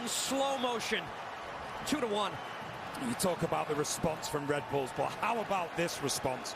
in slow motion. 2-1. You talk about the response from Red Bulls, but how about this response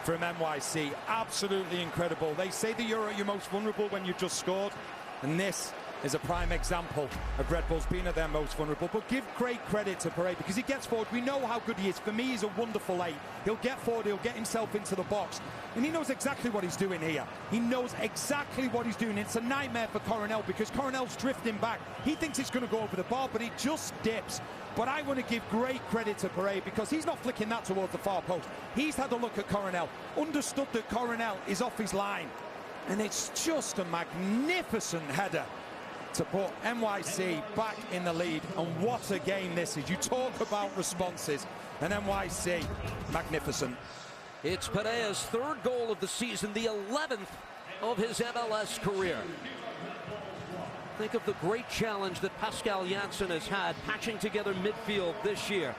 from NYC? Absolutely incredible. They say that you're at your most vulnerable when you've just scored, and this is a prime example of Red Bulls being at their most vulnerable. But give great credit to Pereira, because he gets forward. We know how good he is. For me, he's a wonderful 8. He'll get forward, he'll get himself into the box, and he knows exactly what he's doing here. He knows exactly what he's doing. It's a nightmare for Coronel, because Coronel's drifting back. He thinks it's going to go over the bar, but it just dips. But I want to give great credit to Pereira, because he's not flicking that towards the far post. He's had a look at Coronel, understood that Coronel is off his line, and it's just a magnificent header to put NYC back in the lead. And what a game this is. You talk about responses, and NYC, magnificent. It's Pereira's 3rd goal of the season, the 11th of his MLS career. Think of the great challenge that Pascal Janssen has had patching together midfield this year.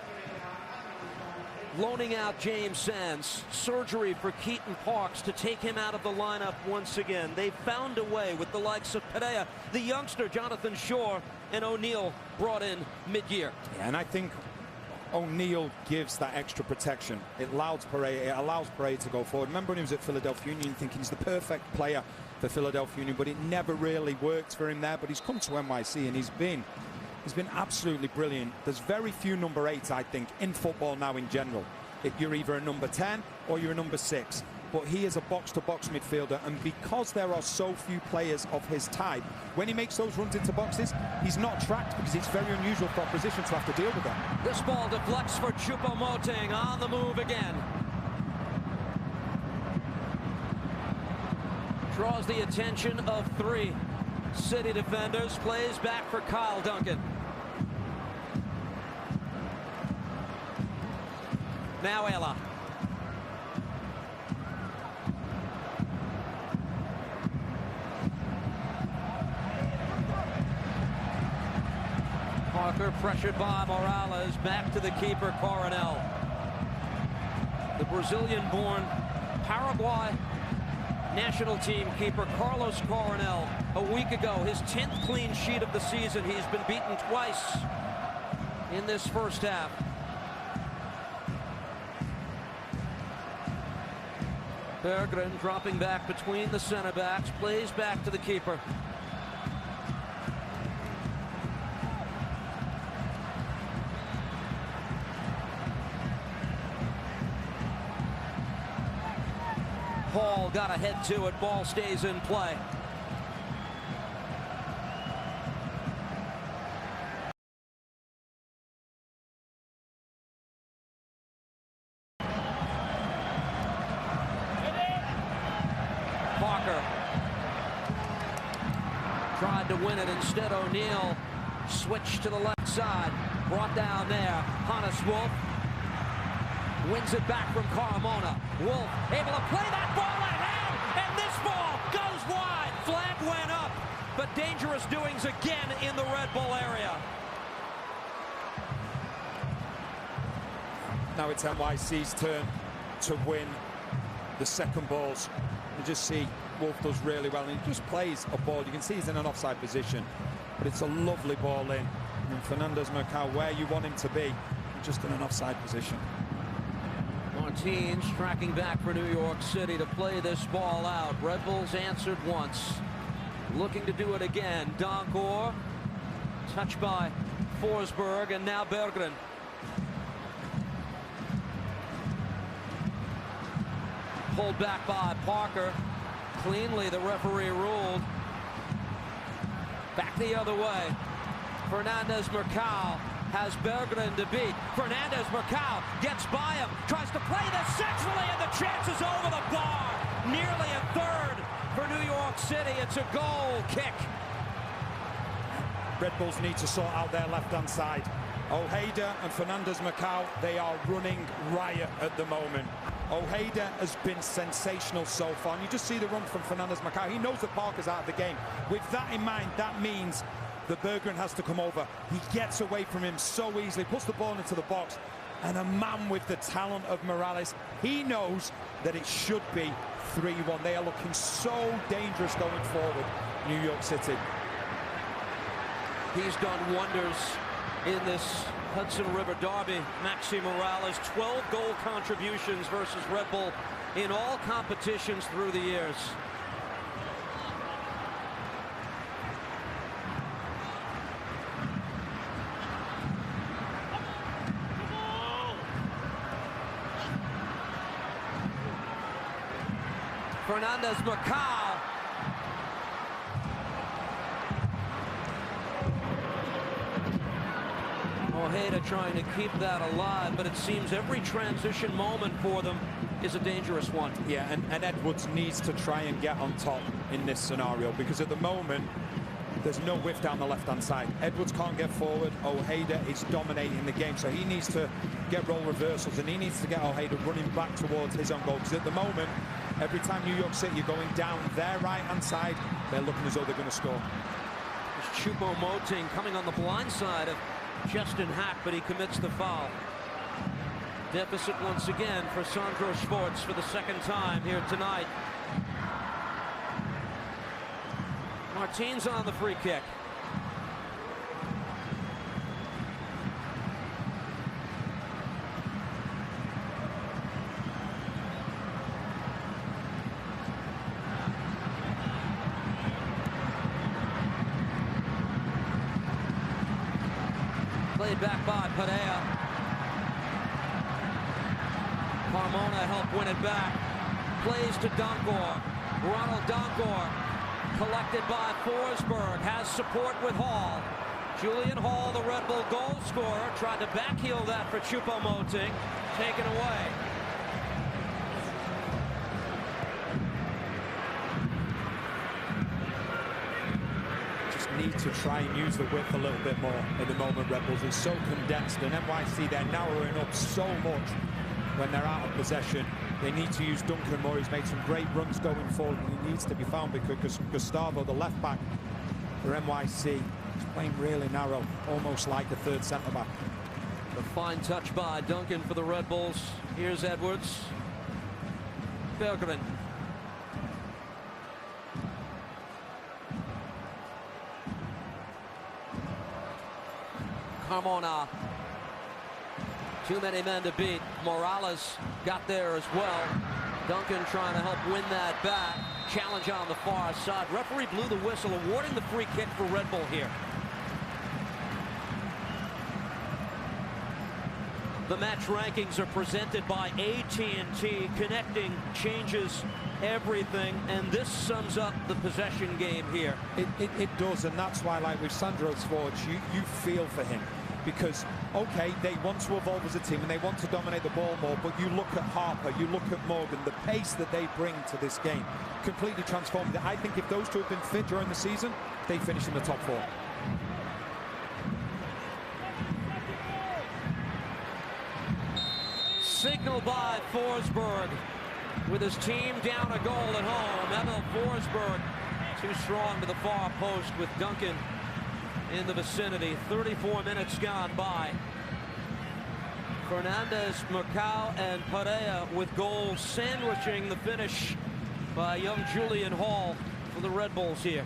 Loaning out James Sands, surgery for Keaton Parks to take him out of the lineup once again. They found a way with the likes of Pereira, the youngster Jonathan Shore, and O'Neill brought in mid-year. Yeah, and I think O'Neill gives that extra protection. It allows Pereira to go forward. Remember when he was at Philadelphia Union, thinking he's the perfect player for Philadelphia Union, but it never really worked for him there. But he's come to NYC, and he's been absolutely brilliant. There's very few number 8s, I think, in football now in general. You're either a number 10 or you're a number 6. But he is a box-to-box midfielder, and because there are so few players of his type, when he makes those runs into boxes, he's not tracked, because it's very unusual for opposition to have to deal with that. This ball deflects for Choupo-Moting, on the move again. Draws the attention of 3 City defenders, plays back for Kyle Duncan. Now Ella. Parker pressured by Morales, back to the keeper Coronel. The Brazilian-born Paraguay national team keeper Carlos Coronel, a week ago, his 10th clean sheet of the season. He's been beaten twice in this first half. Berggren dropping back between the center backs, plays back to the keeper. Hall got ahead to it, ball stays in play. Parker tried to win it, instead O'Neill switched to the left side, brought down there. Hannes Wolf wins it back from Carmona. Wolf able to play that ball ahead, and this ball goes wide. Flag went up, but dangerous doings again in the Red Bull area. Now it's NYC's turn to win the second balls. You just see Wolf does really well, and he just plays a ball. You can see he's in an offside position, but it's a lovely ball in. And Fernandez Mercado, where you want him to be, just in an offside position. Martins tracking back for New York City to play this ball out. Red Bulls answered once, looking to do it again. Donkor, touched by Forsberg, and now Berggren. Pulled back by Parker. Cleanly, the referee ruled. Back the other way. Fernandez Mercado has Berggren to beat. Fernandez Mercado gets by him, tries to play this sexually, and the chance is over the bar. Nearly a third for New York City. It's a goal kick. Red Bulls need to sort out their left-hand side. Ojeda and Fernandez Mercado, they are running riot at the moment. Ojeda has been sensational so far, and you just see the run from Fernandez Mercado. He knows that Parker's out of the game. With that in mind, that means that Berggren has to come over. He gets away from him so easily, puts the ball into the box, and a man with the talent of Morales, he knows that it should be 3-1. They are looking so dangerous going forward, New York City. He's done wonders in this Hudson River Derby. Maxi Morales, 12 goal contributions versus Red Bull in all competitions through the years. Fernandez Macau. Ojeda trying to keep that alive, but it seems every transition moment for them is a dangerous one. Yeah, and Edwards needs to try and get on top in this scenario, because at the moment there's no width down the left-hand side. Edwards can't get forward. Ojeda is dominating the game, so he needs to get role reversals, and he needs to get Ojeda running back towards his own goal, because at the moment, every time New York City are going down their right-hand side, they're looking as though they're going to score. There's Choupo-Moting coming on the blind side of Justin Hack, but he commits the foul. Deficit once again for Sandro Schwartz for the second time here tonight. Martins on the free kick. Played back by Padilla. Carmona helped win it back. Plays to Donkor. Ronald Donkor collected by Forsberg. Has support with Hall. Julian Hall, the Red Bull goal scorer, tried to backheel that for Choupo-Moting. Taken away. Need to try and use the width a little bit more at the moment. Red Bulls is so condensed, and NYC, they're narrowing up so much when they're out of possession. They need to use Duncan more. He's made some great runs going forward, and he needs to be found, because Gustavo, the left back for NYC, is playing really narrow, almost like a third centre back. The fine touch by Duncan for the Red Bulls. Here's Edwards. Berggren. Carmona. Too many men to beat. Morales got there as well. Duncan trying to help win that back. Challenge on the far side. Referee blew the whistle, awarding the free kick for Red Bull here. The match rankings are presented by AT&T. Connecting changes everything, and this sums up the possession game here. It does, and that's why, like with Sandro Schwartz, you feel for him, because okay, they want to evolve as a team and they want to dominate the ball more, but you look at Harper, you look at Morgan, the pace that they bring to this game completely transformed it. I think if those two have been fit during the season, they finish in the top four. Signal by Forsberg with his team down a goal at home. Emil Forsberg too strong to the far post with Duncan in the vicinity. 34 minutes gone by. Fernandez, Macau, and Padilla with goals, sandwiching the finish by young Julian Hall for the Red Bulls here.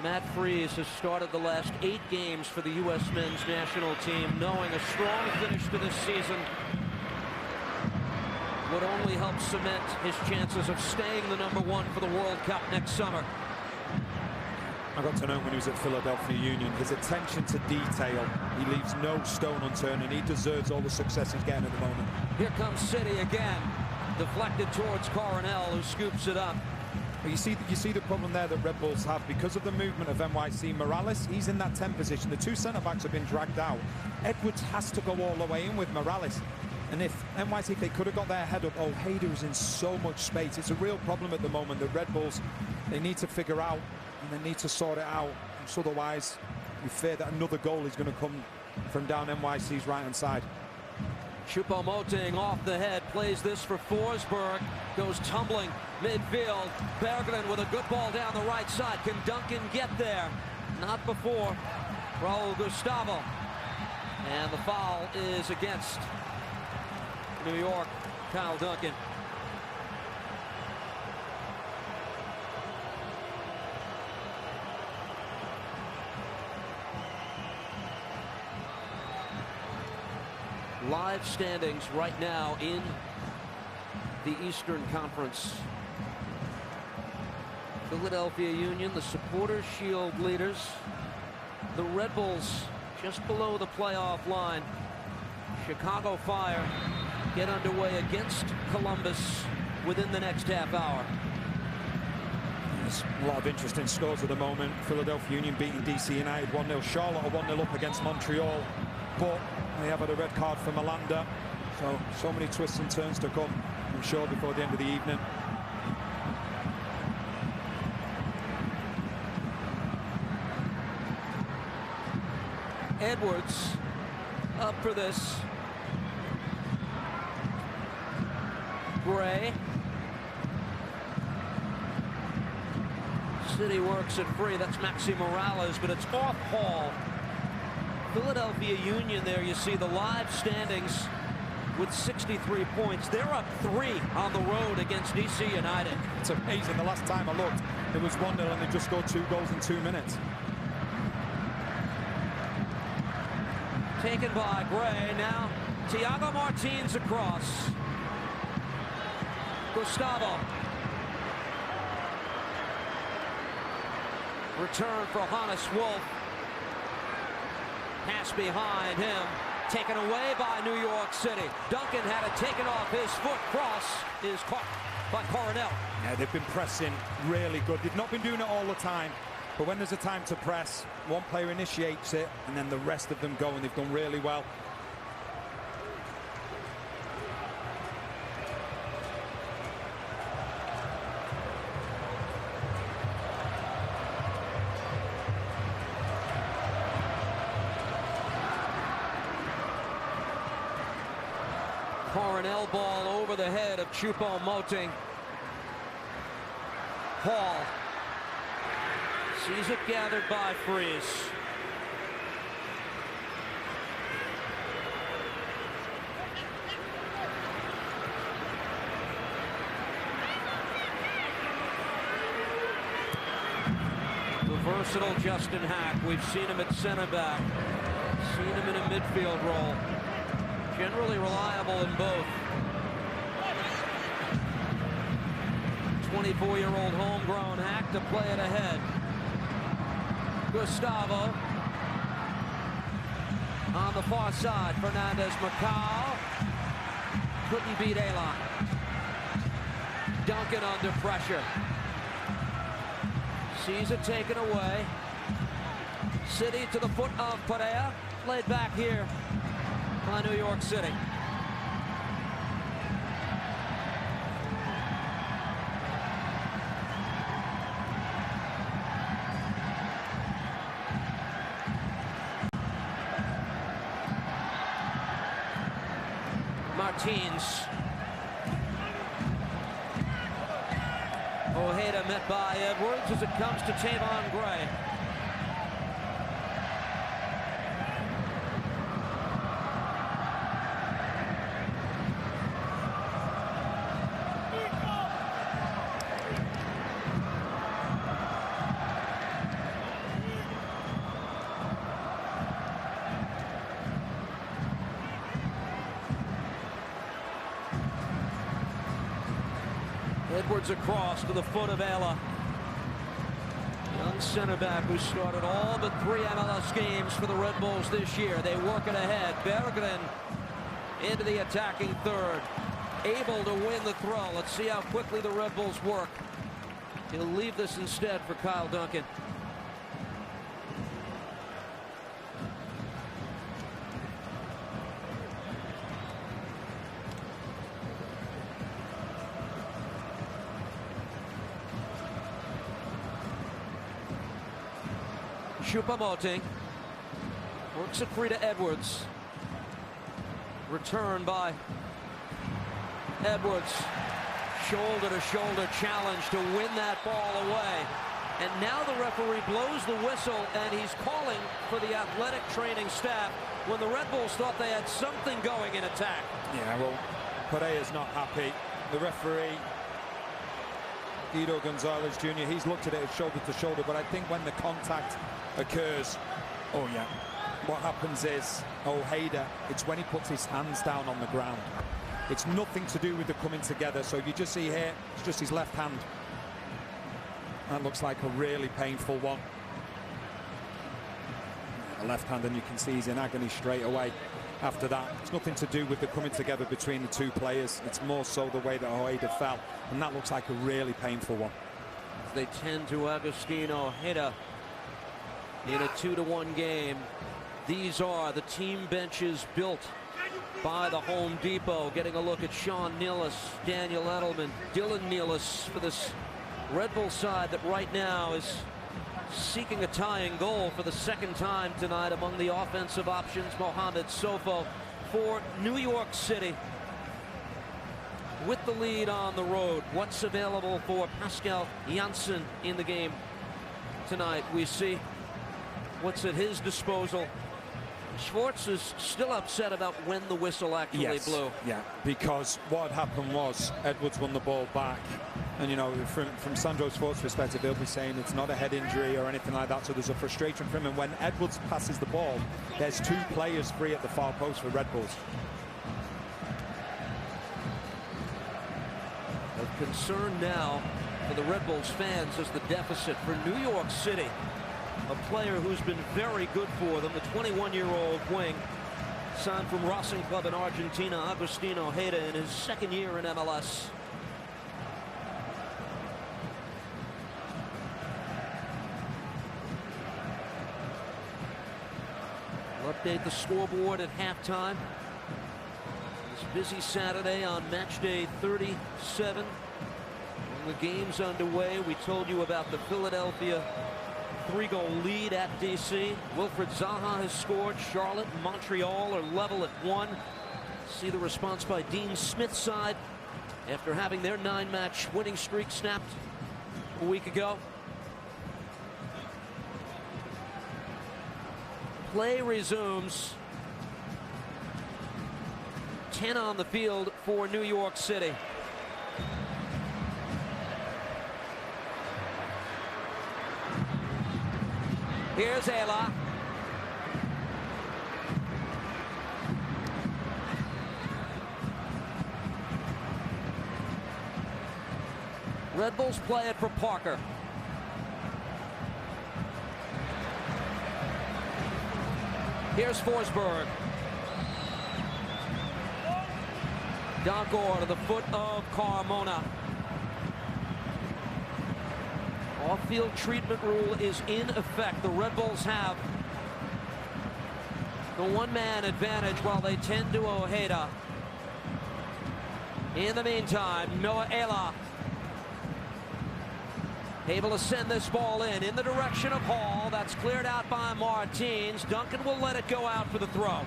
Matt Freese has started the last 8 games for the U.S. men's national team, knowing a strong finish to this season would only help cement his chances of staying the #1 for the World Cup next summer. I got to know him when he was at Philadelphia Union. His attention to detail, he leaves no stone unturned, and he deserves all the success he's getting at the moment. Here comes City again, deflected towards Coronel, who scoops it up. You see the problem there that Red Bulls have because of the movement of NYC. Morales, he's in that 10 position. The two centre-backs have been dragged out. Edwards has to go all the way in with Morales. And if NYC, they could have got their head up, Ojeda is in so much space. It's a real problem at the moment. The Red Bulls, they need to figure out, and they need to sort it out. So otherwise, we fear that another goal is going to come from down NYC's right-hand side. Choupo-Moting off the head, plays this for Forsberg, goes tumbling midfield. Berggren with a good ball down the right side. Can Duncan get there? Not before Raul Gustavo. And the foul is against New York, Kyle Duncan. live standings right now in the Eastern Conference. Philadelphia Union, the Supporters Shield leaders. The Red Bulls just below the playoff line. Chicago Fire get underway against Columbus within the next half hour. There's a lot of interesting scores at the moment. Philadelphia Union beating DC United 1-0. Charlotte are 1-0 up against Montreal, but they have had a red card for Malanda. So many twists and turns to come, I'm sure, before the end of the evening. Edwards up for this. Gray. City works it free. That's Maxi Morales, but it's off Hall. Philadelphia Union there, you see the live standings with 63 points. They're up 3 on the road against DC United. It's amazing. The last time I looked, it was 1-0 and they just scored 2 goals in 2 minutes. Taken by Gray. Now Thiago Martins across. Gustavo. Return for Hannes Wolf. Pass behind him. Taken away by New York City. Duncan had it taken off his foot. Cross is caught by Coronel. Yeah, they've been pressing really good. They've not been doing it all the time. But when there's a time to press, one player initiates it, and then the rest of them go, and they've done really well. Coronel ball over the head of Choupo-Moting. Hall sees it gathered by Freeze. The versatile Justin Hack. We've seen him at center back. Seen him in a midfield role. Generally reliable in both. 24-year-old homegrown Hack to play it ahead. Gustavo on the far side. Fernandez Macau couldn't beat Alon. Duncan under pressure. Sees it taken away. City to the foot of Perea. Played back here by New York City. Martins. Ojeda met by Edwards as it comes to Tavon Gray. Edwards across to the foot of Ayla. Young center back who started all but 3 MLS games for the Red Bulls this year. They work it ahead. Berggren into the attacking third. Able to win the throw. Let's see how quickly the Red Bulls work. He'll leave this instead for Kyle Duncan. Choupo-Moting works it free to Edwards. Return by Edwards. Shoulder-to-shoulder challenge to win that ball away. And now the referee blows the whistle, and he's calling for the athletic training staff when the Red Bulls thought they had something going in attack. Yeah, well, Perea's not happy. The referee, Guido Gonzalez Jr., he's looked at it shoulder to shoulder, but I think when the contact occurs, oh yeah, what happens is Ojeda, it's when he puts his hands down on the ground. It's nothing to do with the coming together. So you just see here, it's just his left hand. That looks like a really painful one. The left hand, and you can see he's in agony straight away after that. It's nothing to do with the coming together between the two players. It's more so the way that Ojeda fell, and that looks like a really painful one. They tend to Agustin Ojeda in a 2-1 game. These are the team benches built by the Home Depot. Getting a look at Sean Nealis, Daniel Edelman, Dylan Nealis for this Red Bull side that right now is seeking a tying goal for the second time tonight among the offensive options. Mohamed Sofo for New York City with the lead on the road. What's available for Pascal Janssen in the game tonight? We see what's at his disposal. Schwartz is still upset about when the whistle actually blew. Yeah, because what happened was Edwards won the ball back. And, you know, from Sandro Schwartz's perspective, he'll be saying it's not a head injury or anything like that. So there's a frustration from him. And when Edwards passes the ball, there's two players free at the far post for Red Bulls. Of concern now for the Red Bulls fans is the deficit for New York City. A player who's been very good for them, the 21-year-old wing, signed from Racing Club in Argentina, Agustin Ojeda, in his second year in MLS. We'll update the scoreboard at halftime. This busy Saturday on match day 37. When the game's underway, we told you about the Philadelphia 3-goal lead at DC. Wilfred Zaha has scored. Charlotte and Montreal are level at 1. See the response by Dean Smith's side after having their 9-match winning streak snapped a week ago. Play resumes. 10 on the field for New York City. Here's Ayla. Red Bulls play it for Parker. Here's Forsberg. Dagor to the foot of Carmona. Off-field treatment rule is in effect. The Red Bulls have the one-man advantage while they tend to Ojeda. In the meantime, Noah Ayla able to send this ball in the direction of Hall. That's cleared out by Martins. Duncan will let it go out for the throw.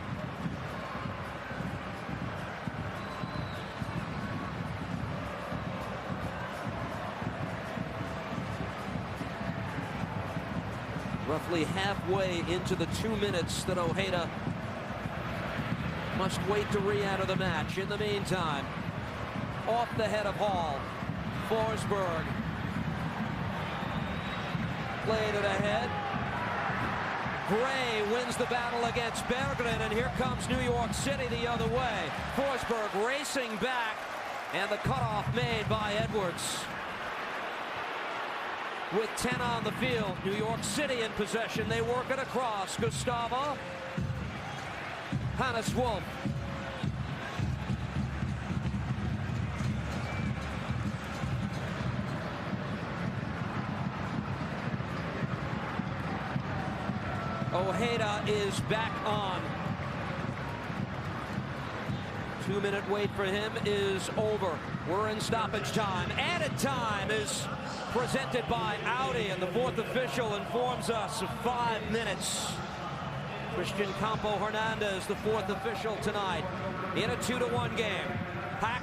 Roughly halfway into the 2 minutes that Ojeda must wait to re-enter the match. In the meantime, off the head of Hall, Forsberg played it ahead. Gray wins the battle against Berggren, and here comes New York City the other way. Forsberg racing back, and the cutoff made by Edwards. With 10 on the field, New York City in possession. They work it across. Gustavo. Hannes Wolf. Ojeda is back on. 2-minute wait for him is over. We're in stoppage time. Added time is presented by Audi, and the fourth official informs us of 5 minutes. Christian Campo Hernandez, the fourth official tonight, in a 2-1 game. Hack.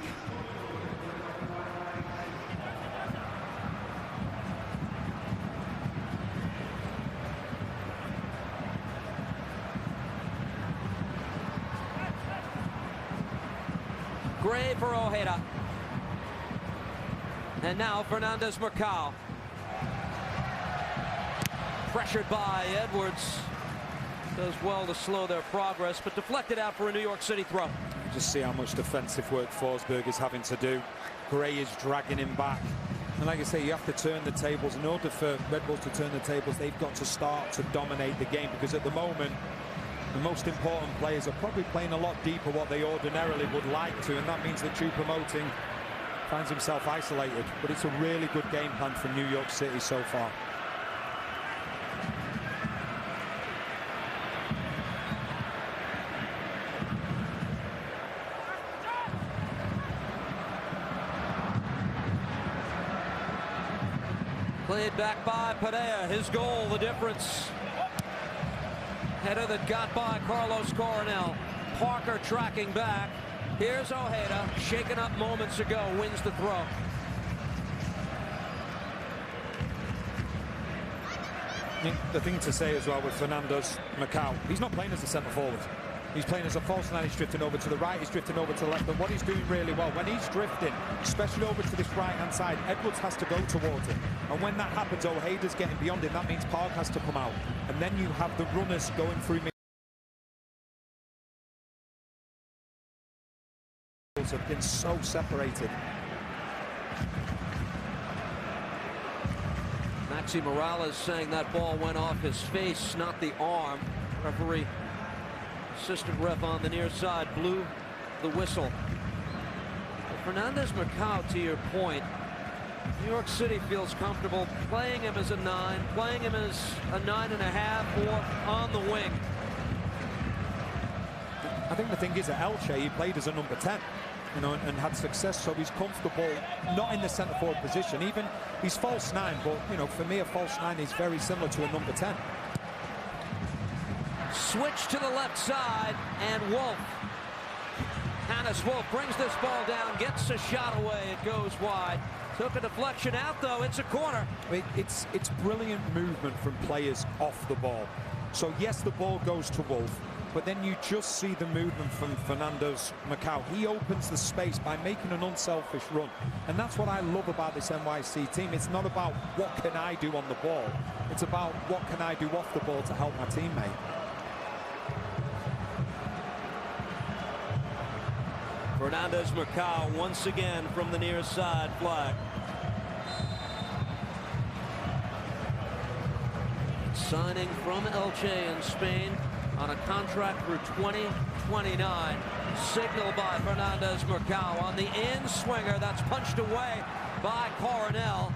Gray for Ojeda. And now Fernandez Mercado. Pressured by Edwards. does well to slow their progress, but deflected out for a New York City throw. Just see how much defensive work Forsberg is having to do. Gray is dragging him back. And like I say, you have to turn the tables. In order for Red Bulls to turn the tables, they've got to start to dominate the game, because at the moment, the most important players are probably playing a lot deeper what they ordinarily would like to, and that means that Choupo-Moting finds himself isolated. But it's a really good game plan from New York City so far. Played back by Padilla. His goal, the difference. Header that got by Carlos Coronel. Parker tracking back. Here's Ojeda, shaken up moments ago, wins the throw. The thing to say as well with Fernandez Macau, he's not playing as a centre forward. He's playing as a false nine. He's drifting over to the right, he's drifting over to the left. But what he's doing really well, when he's drifting, especially over to this right-hand side, Edwards has to go towards him. And when that happens, Ojeda's getting beyond him. That means Park has to come out. And then you have the runners going through mid. Have been so separated. Maxi Morales saying that ball went off his face, not the arm. Referee, assistant ref on the near side, blew the whistle. Fernandez Macau, to your point, New York City feels comfortable playing him as a 9, playing him as a 9.5 or on the wing. I think the thing is, at Elche, he played as a number 10. You know, and had success, so he's comfortable not in the centre forward position. Even he's false 9, but you know, for me, a false 9 is very similar to a number 10. Switch to the left side, and Wolf. Hannes Wolf brings this ball down, gets a shot away, it goes wide. Took a deflection out, though. It's a corner. It's brilliant movement from players off the ball. So yes, the ball goes to Wolf, but then you just see the movement from Fernandez Macau. He opens the space by making an unselfish run. And that's what I love about this NYC team. It's not about what can I do on the ball. It's about what can I do off the ball to help my teammate. Fernandez Macau once again from the near side flag. Signing from Elche in Spain on a contract through 2029. Signal by Fernandez Macau on the in-swinger. That's punched away by Coronel.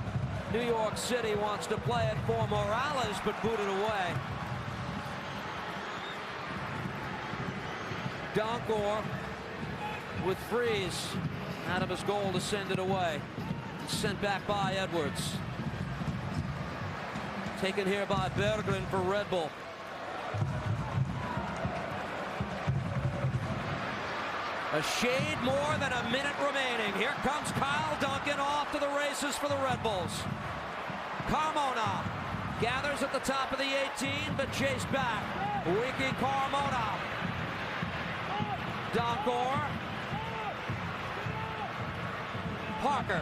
New York City wants to play it for Morales, but booted away. Donkor with Freeze out of his goal to send it away. Sent back by Edwards. Taken here by Berggren for Red Bull. A shade more than a minute remaining. Here comes Kyle Duncan off to the races for the Red Bulls. Carmona gathers at the top of the 18, but chased back. Wiki Carmona. Donkor. Parker.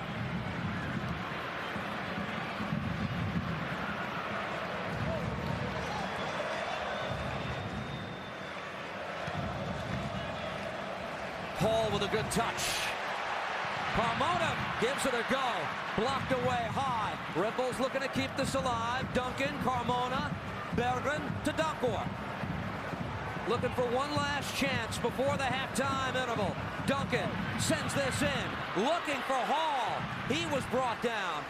Paul with a good touch. Carmona gives it a go. Blocked away high. Red Bulls looking to keep this alive. Duncan, Carmona, Berggren to Donkor. Looking for one last chance before the halftime interval. Duncan sends this in. Looking for Hall. He was brought down.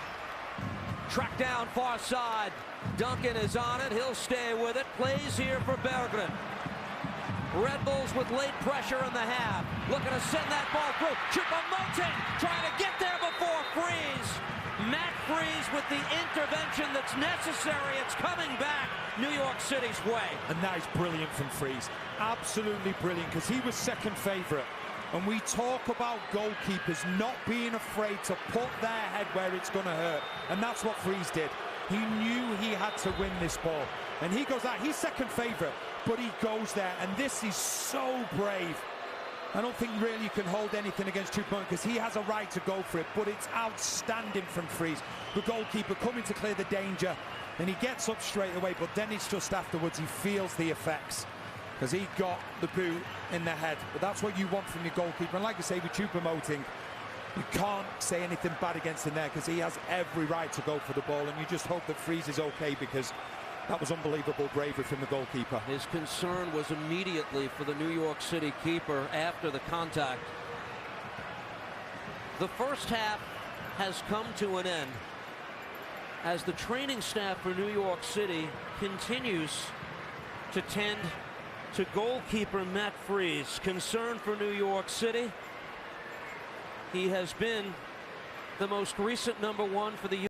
Tracked down far side. Duncan is on it. He'll stay with it. Plays here for Berggren. Red Bulls with late pressure in the half. Looking to send that ball through. Choupo-Moting trying to get there before Freeze. Matt Freeze with the intervention that's necessary. It's coming back New York City's way. And that is brilliant from Freeze. Absolutely brilliant, because he was second favourite. And we talk about goalkeepers not being afraid to put their head where it's going to hurt. And that's what Freeze did. He knew he had to win this ball. And he goes out. He's second favourite, but he goes there. And this is so brave. I don't think really you can hold anything against Chupamanda because he has a right to go for it, but it's outstanding from Freeze. The goalkeeper coming to clear the danger, and he gets up straight away, but then it's just afterwards he feels the effects because he got the boot in the head. But that's what you want from your goalkeeper. And like I say, with Choupo-Moting, you can't say anything bad against him there because he has every right to go for the ball, and you just hope that Freeze is okay because that was unbelievable bravery from the goalkeeper. His concern was immediately for the New York City keeper after the contact. The first half has come to an end as the training staff for New York City continues to tend to goalkeeper Matt Freeze. Concern for New York City. He has been the most recent #1 for the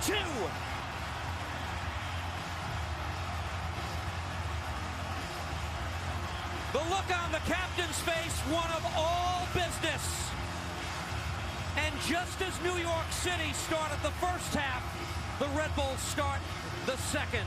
2. The look on the captain's face, one of all business. And just as New York City started the first half, the Red Bulls start the second.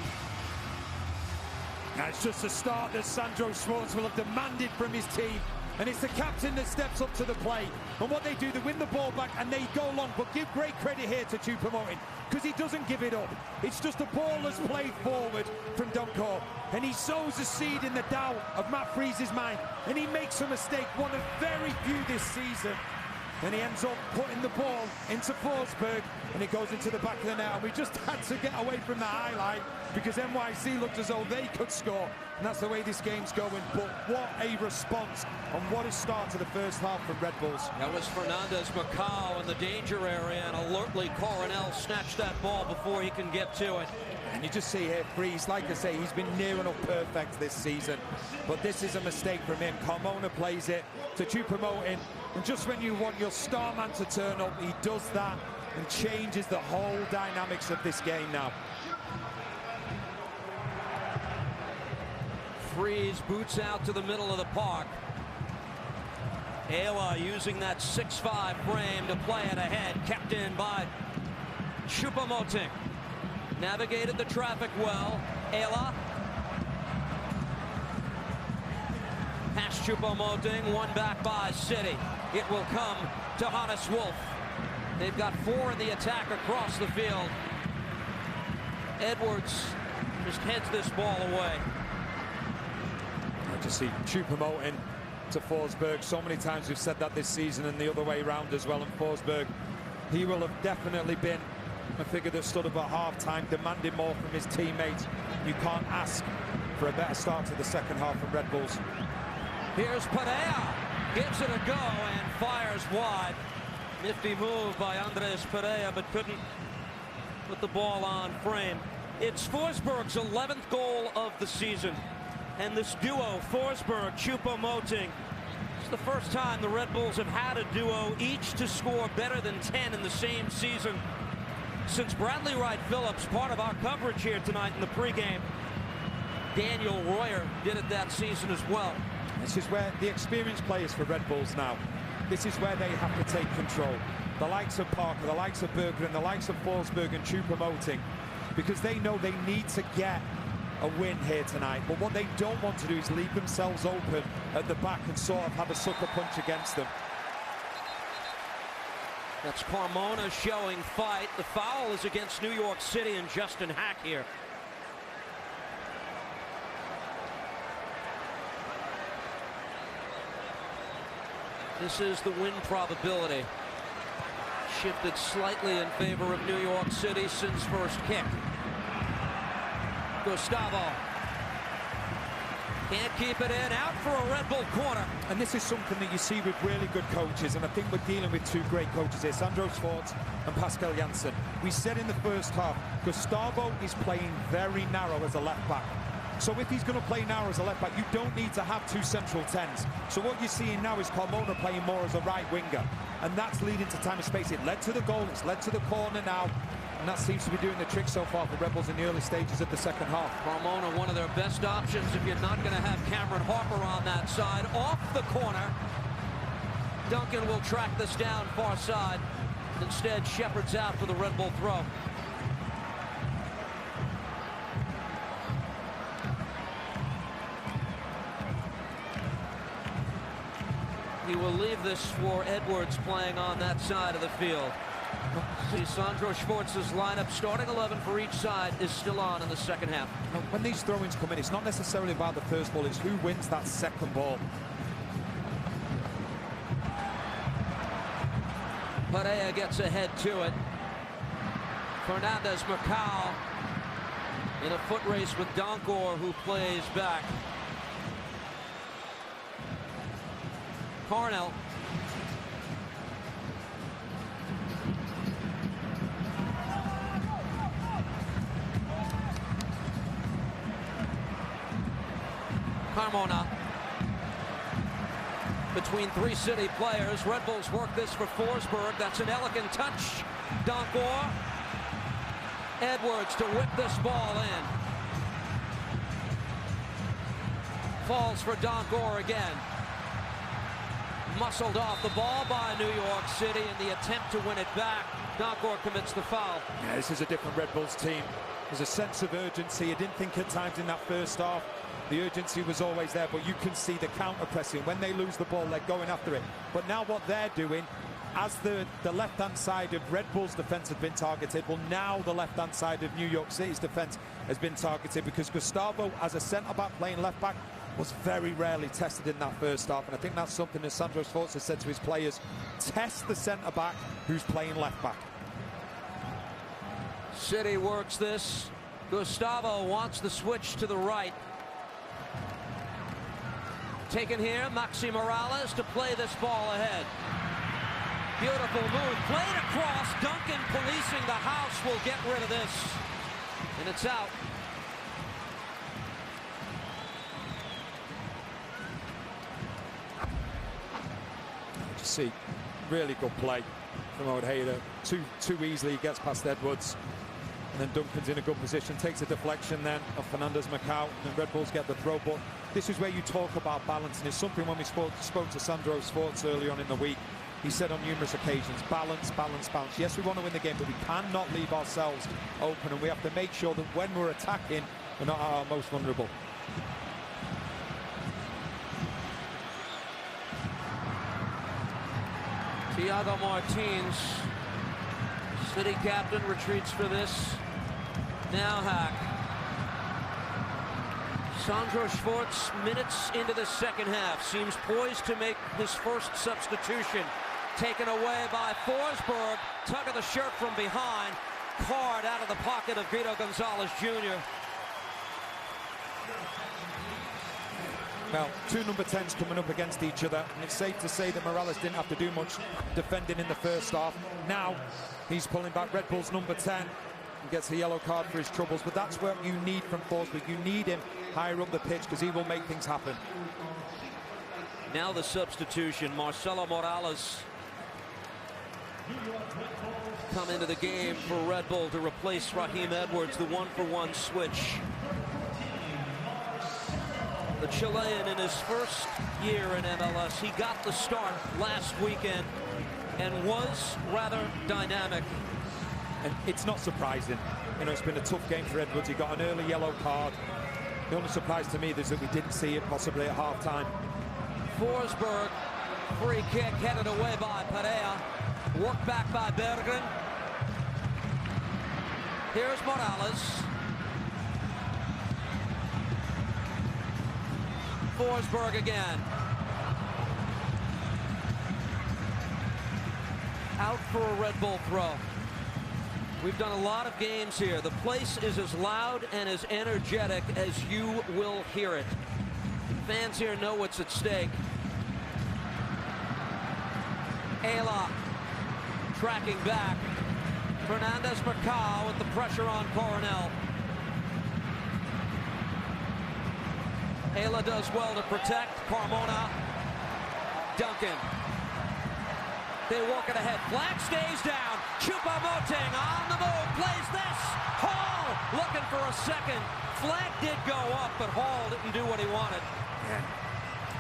Now it's just a start that Sandro Schwartz will have demanded from his team. And it's the captain that steps up to the plate. And what they do, they win the ball back and they go long. But give great credit here to Choupo-Moting, because he doesn't give it up. It's just a ball that's played forward from Dunkor. And he sows a seed in the doubt of Matt Freese's mind. And he makes a mistake, one of very few this season. And he ends up putting the ball into Forsberg, and it goes into the back of the net. And we just had to get away from the highlight because NYC looked as though they could score. And that's the way this game's going. But what a response and what a start to the first half from Red Bulls. That was Fernandez Macau in the danger area, and alertly Coronel snatched that ball before he can get to it. And you just see here, Freese, like I say, he's been near enough perfect this season. But this is a mistake from him. Carmona plays it to Choupo-Moting. And just when you want your star man to turn up, he does that and changes the whole dynamics of this game now. Freese boots out to the middle of the park. Ayala using that 6'5" frame to play it ahead, kept in by Choupo-Moting. Navigated the traffic well. Ayala. Past Choupo-Moting, one back by City. It will come to Hannes Wolf. They've got 4 in the attack across the field. Edwards just heads this ball away. I just see Choupo-Moting to Forsberg. So many times we've said that this season, and the other way around as well. And Forsberg, he will have definitely been a figure that stood up at half-time, demanding more from his teammates. You can't ask for a better start to the second half from Red Bulls. Here's Perea, gives it a go and fires wide. Nifty move by Andres Perea, but couldn't put the ball on frame. It's Forsberg's 11th goal of the season. And this duo, Forsberg, Choupo-Moting, it's the first time the Red Bulls have had a duo each to score better than 10 in the same season since Bradley Wright Phillips, part of our coverage here tonight in the pregame. Daniel Royer did it that season as well. This is where the experienced players for Red Bulls now, this is where they have to take control. The likes of Parker, the likes of Berger, and the likes of Forsberg and Choupo-Moting, because they know they need to get a win here tonight. But what they don't want to do is leave themselves open at the back and sort of have a sucker punch against them. That's Carmona showing fight. The foul is against New York City and Justin Hack here. This is the win probability. Shifted slightly in favor of New York City since first kick. Gustavo can't keep it in, out for a Red Bull corner. And this is something that you see with really good coaches, and I think we're dealing with 2 great coaches here, Sandro Schwartz and Pascal Janssen. We said in the first half, Gustavo is playing very narrow as a left back. So if he's going to play narrow as a left back, you don't need to have 2 central 10s. So what you're seeing now is Carmona playing more as a right winger, and that's leading to time and space. It led to the goal, it's led to the corner now, and that seems to be doing the trick so far for Red Bulls in the early stages of the second half. Carmona, one of their best options if you're not going to have Cameron Harper on that side. Off the corner. Duncan will track this down far side. Instead, Shepard's out for the Red Bull throw. He will leave this for Edwards playing on that side of the field. See, Sandro Schwartz's lineup, starting 11 for each side, is still on in the second half. When these throw-ins come in, it's not necessarily about the first ball, it's who wins that second ball. Perea gets ahead to it. Fernandez Macau in a foot race with Donkor, who plays back. Carnell. Carmona. Between 3 City players. Red Bulls work this for Forsberg. That's an elegant touch. Donkor. Edwards to whip this ball in. Falls for Donkor again. Muscled off the ball by New York City in the attempt to win it back. Donkor commits the foul. Yeah, this is a different Red Bulls team. There's a sense of urgency. I didn't think at times in that first half the urgency was always there, but you can see the counter pressing. When they lose the ball, they're going after it. But now what they're doing, as the left-hand side of Red Bull's defense has been targeted, well, now the left-hand side of New York City's defense has been targeted, because Gustavo, as a centre-back playing left-back, was very rarely tested in that first half. And I think that's something that Sandro Sforza said to his players: test the centre-back who's playing left-back. City works this. Gustavo wants the switch to the right. Taken here, Maxi Morales to play this ball ahead. Beautiful move, played across. Duncan policing the house will get rid of this. And it's out. Just see, really good play from Ojeda. Too easily he gets past Edwards. And then Duncan's in a good position, takes a deflection then of Fernandez Macau, and Red Bulls get the throw. But this is where you talk about balance, and it's something when we spoke to Sandro Sforza early on in the week. He said on numerous occasions, balance, balance, balance. Yes, we want to win the game, but we cannot leave ourselves open, and we have to make sure that when we're attacking, we're not at our most vulnerable. Thiago Martins, City captain, retreats for this. Now Hack. Sandro Sforza, minutes into the second half, seems poised to make his first substitution. Taken away by Forsberg. Tug of the shirt from behind. Card out of the pocket of Guido Gonzalez Jr. Well, two number 10s coming up against each other, and it's safe to say that Morales didn't have to do much defending in the first half. Now he's pulling back. Red Bull's number 10 and gets a yellow card for his troubles, but that's what you need from Forsberg. You need him higher up the pitch, because he will make things happen. Now the substitution, Marcelo Morales come into the game for Red Bull to replace Raheem Edwards, the one-for-one switch. The Chilean in his first year in MLS, he got the start last weekend and was rather dynamic. And it's not surprising. You know, it's been a tough game for Edwards. He got an early yellow card. The only surprise to me is that we didn't see it possibly at half-time. Forsberg, free kick headed away by Perea. Worked back by Berggren. Here's Morales. Forsberg again. Out for a Red Bull throw. We've done a lot of games here. The place is as loud and as energetic as you will hear it. Fans here know what's at stake. Ayla tracking back. Fernandez Macau with the pressure on Coronel. Ayla does well to protect. Carmona. Duncan. They work it ahead. Flag stays down. Choupo-Moting on the move. Plays this. Hall looking for a second. Flag did go up, but Hall didn't do what he wanted. Yeah.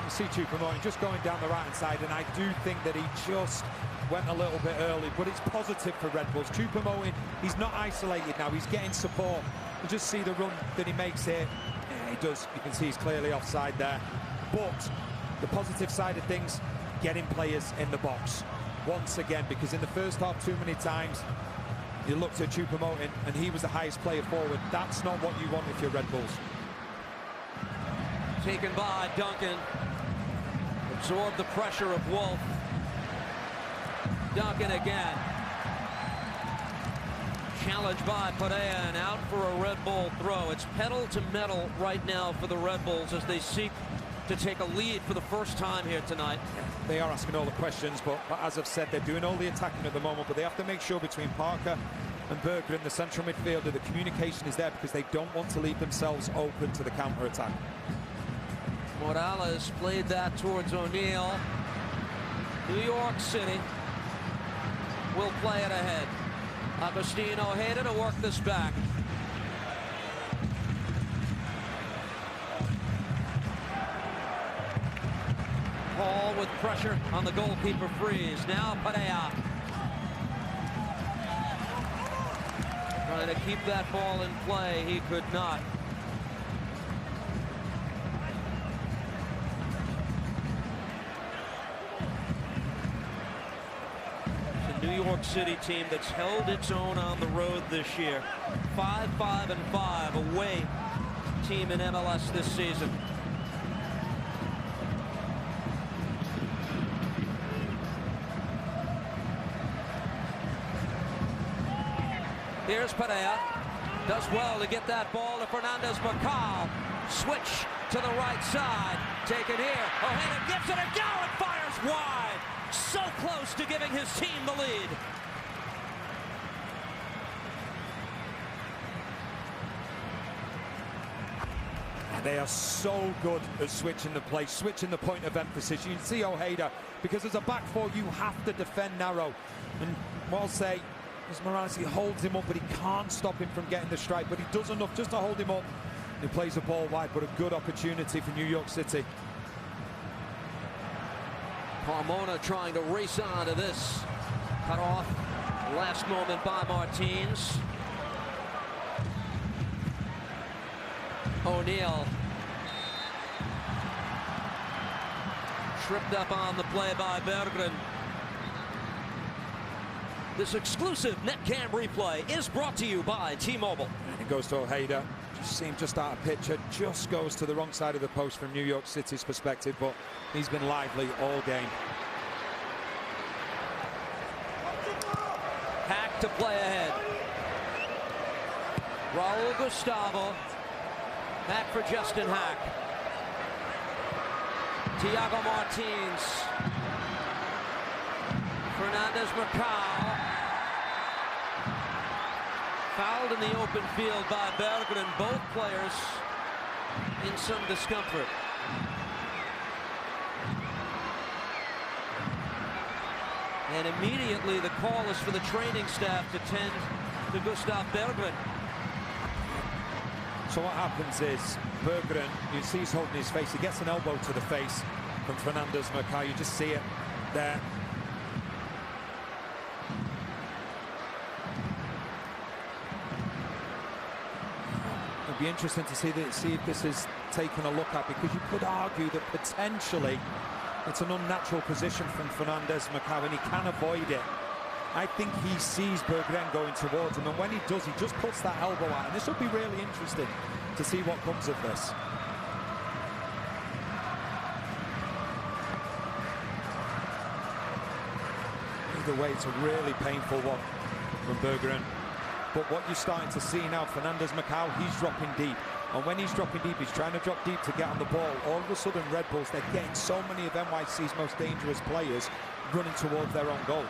You see Choupo-Moting just going down the right-hand side, and I do think that he just went a little bit early, but it's positive for Red Bulls. Choupo-Moting, he's not isolated now. He's getting support. You just see the run that he makes here. Yeah, he does. You can see he's clearly offside there. But the positive side of things, getting players in the box. Once again, because in the first half too many times you looked at Choupo-Moting and he was the highest player forward. That's not what you want if you're Red Bulls. Taken by Duncan. Absorbed the pressure of Wolf. Duncan again. Challenged by Perea and out for a Red Bull throw. It's pedal to metal right now for the Red Bulls as they seek to take a lead for the first time here tonight. They are asking all the questions, but as I've said, they're doing all the attacking at the moment, but they have to make sure between Parker and Berger in the central midfield that the communication is there, because they don't want to leave themselves open to the counter-attack. Morales played that towards O'Neal. New York City will play it ahead. Agustin Ojeda to work this back. Hall with pressure on the goalkeeper freeze. Now Perea. Trying to keep that ball in play. He could not. It's a New York City team that's held its own on the road this year. 5-5-5 away team in MLS this season. Here's Perea. Does well to get that ball to Fernandez Macau. Switch to the right side. Take it here. Ojeda gives it a go and fires wide. So close to giving his team the lead. They are so good at switching the play, switching the point of emphasis. You can see Ojeda, because as a back four, you have to defend narrow. And what I'll say, as Morales, he holds him up, but he can't stop him from getting the strike. But he does enough just to hold him up. He plays the ball wide, but a good opportunity for New York City. Carmona trying to race on to this. Cut off last moment by Martins. O'Neal. Tripped up on the play by Berggren. This exclusive NetCam replay is brought to you by T-Mobile. It goes to Ojeda. Just seemed just out of picture. Just goes to the wrong side of the post from New York City's perspective, but he's been lively all game. Hack to play ahead. Raul Gustavo. Back for Justin Hack. Thiago Martins. Fernandez Macau. Fouled in the open field by Berggren. Both players in some discomfort. And immediately the call is for the training staff to tend to Gustav Berggren. So what happens is Berggren, you see he's holding his face. He gets an elbow to the face from Fernandez Macau. You just see it there. It'll be interesting to see if this is taken a look at, because you could argue that potentially it's an unnatural position from Fernandez Macau and he can avoid it. I think he sees Berggren going towards him, and when he does, he just puts that elbow out. And this will be really interesting to see what comes of this. Either way, it's a really painful one from Berggren. But what you're starting to see now, Fernandez Macau, he's dropping deep. And when he's dropping deep, he's trying to drop deep to get on the ball. All of a sudden, Red Bulls, they're getting so many of NYC's most dangerous players running towards their own goal.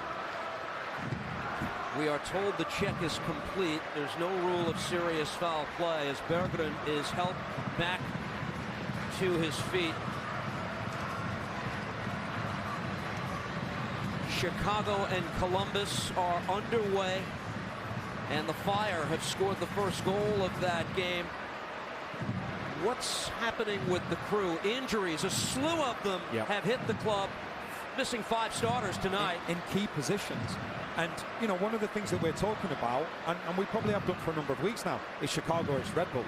We are told the check is complete. There's no rule of serious foul play as Berggren is helped back to his feet. Chicago and Columbus are underway, and the Fire have scored the first goal of that game. What's happening with the Crew? Injuries, a slew of them have hit the club, missing 5 starters tonight. In key positions. And, you know, one of the things that we're talking about, and we probably have done for a number of weeks now, is Chicago is Red Bulls.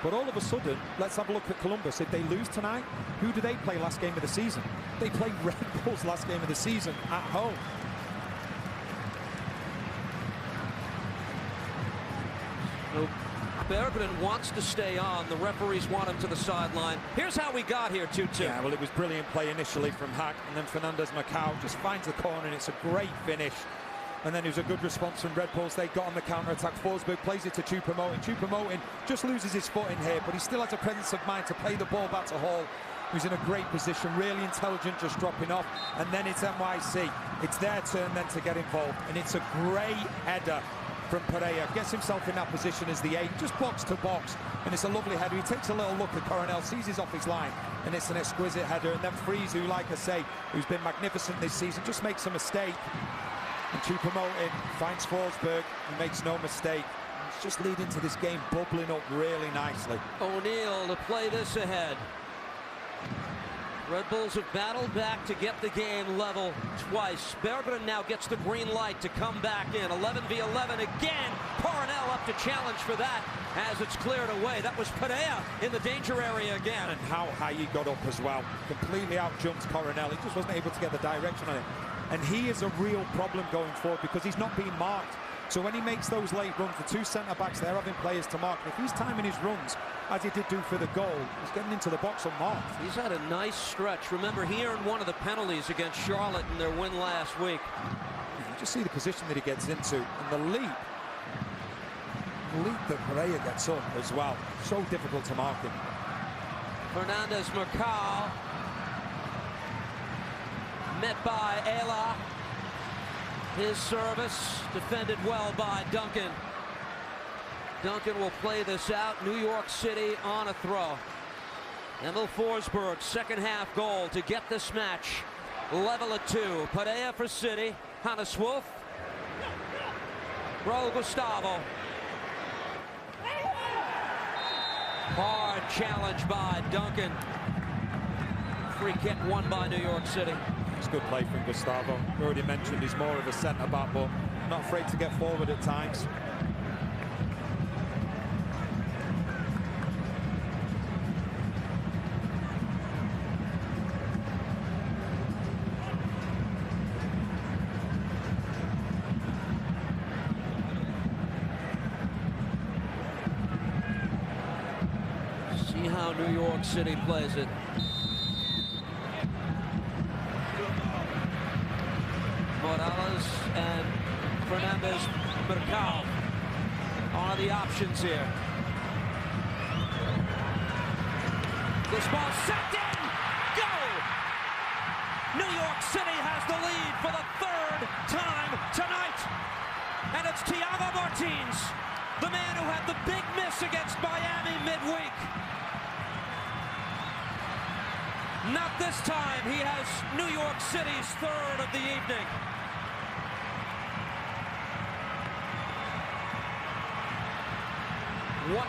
But all of a sudden, let's have a look at Columbus. If they lose tonight, who do they play last game of the season? They play Red Bulls last game of the season at home. So Berggren wants to stay on. The referees want him to the sideline. Here's how we got here, 2-2. Yeah, well, it was brilliant play initially from Hack, and then Fernandez Macau just finds the corner, and it's a great finish. And then it was a good response from Red Bulls. They got on the counter-attack. Forsberg plays it to Choupo-Moting. Choupo-Moting just loses his foot in here, but he still has a presence of mind to play the ball back to Hall, who's in a great position, really intelligent, just dropping off. And then it's NYC. It's their turn then to get involved, and it's a great header from Perea. Gets himself in that position as the 8, just box to box, and it's a lovely header. He takes a little look at Coronel, sees he's off his line, and it's an exquisite header. And then Freeze, who, like I say, who's been magnificent this season, just makes a mistake. And Choupo-Moting finds Forsberg and makes no mistake. It's just leading to this game bubbling up really nicely. O'Neill to play this ahead. Red Bulls have battled back to get the game level twice. Berggren now gets the green light to come back in. 11 v 11 again. Coronel up to challenge for that as it's cleared away. That was Padilla in the danger area again. And how high he got up as well. Completely out-jumps Coronel. He just wasn't able to get the direction on it. And he is a real problem going forward because he's not being marked. So when he makes those late runs, the two centre-backs, they're having players to mark. And if he's timing his runs, as he did do for the goal, he's getting into the box unmarked. He's had a nice stretch. Remember, he earned one of the penalties against Charlotte in their win last week. You just see the position that he gets into. And the leap that Pereira gets up as well. So difficult to mark him. Fernandez Mercado. Met by Ayla. His service defended well by Duncan. Duncan will play this out. New York City on a throw. Emil Forsberg, second half goal to get this match level at 2. Padilla for City. Hannes Wolf. Raul Gustavo. Hard challenge by Duncan. Free kick won by New York City. It's good play from Gustavo. We already mentioned he's more of a centre-back, but not afraid to get forward at times. See how New York City plays it. Morales and Fernandez Mercado are the options here. This ball sent in! Goal! New York City has the lead for the third time tonight. And it's Thiago Martins, the man who had the big miss against Miami midweek. Not this time. He has New York City's third of the evening. What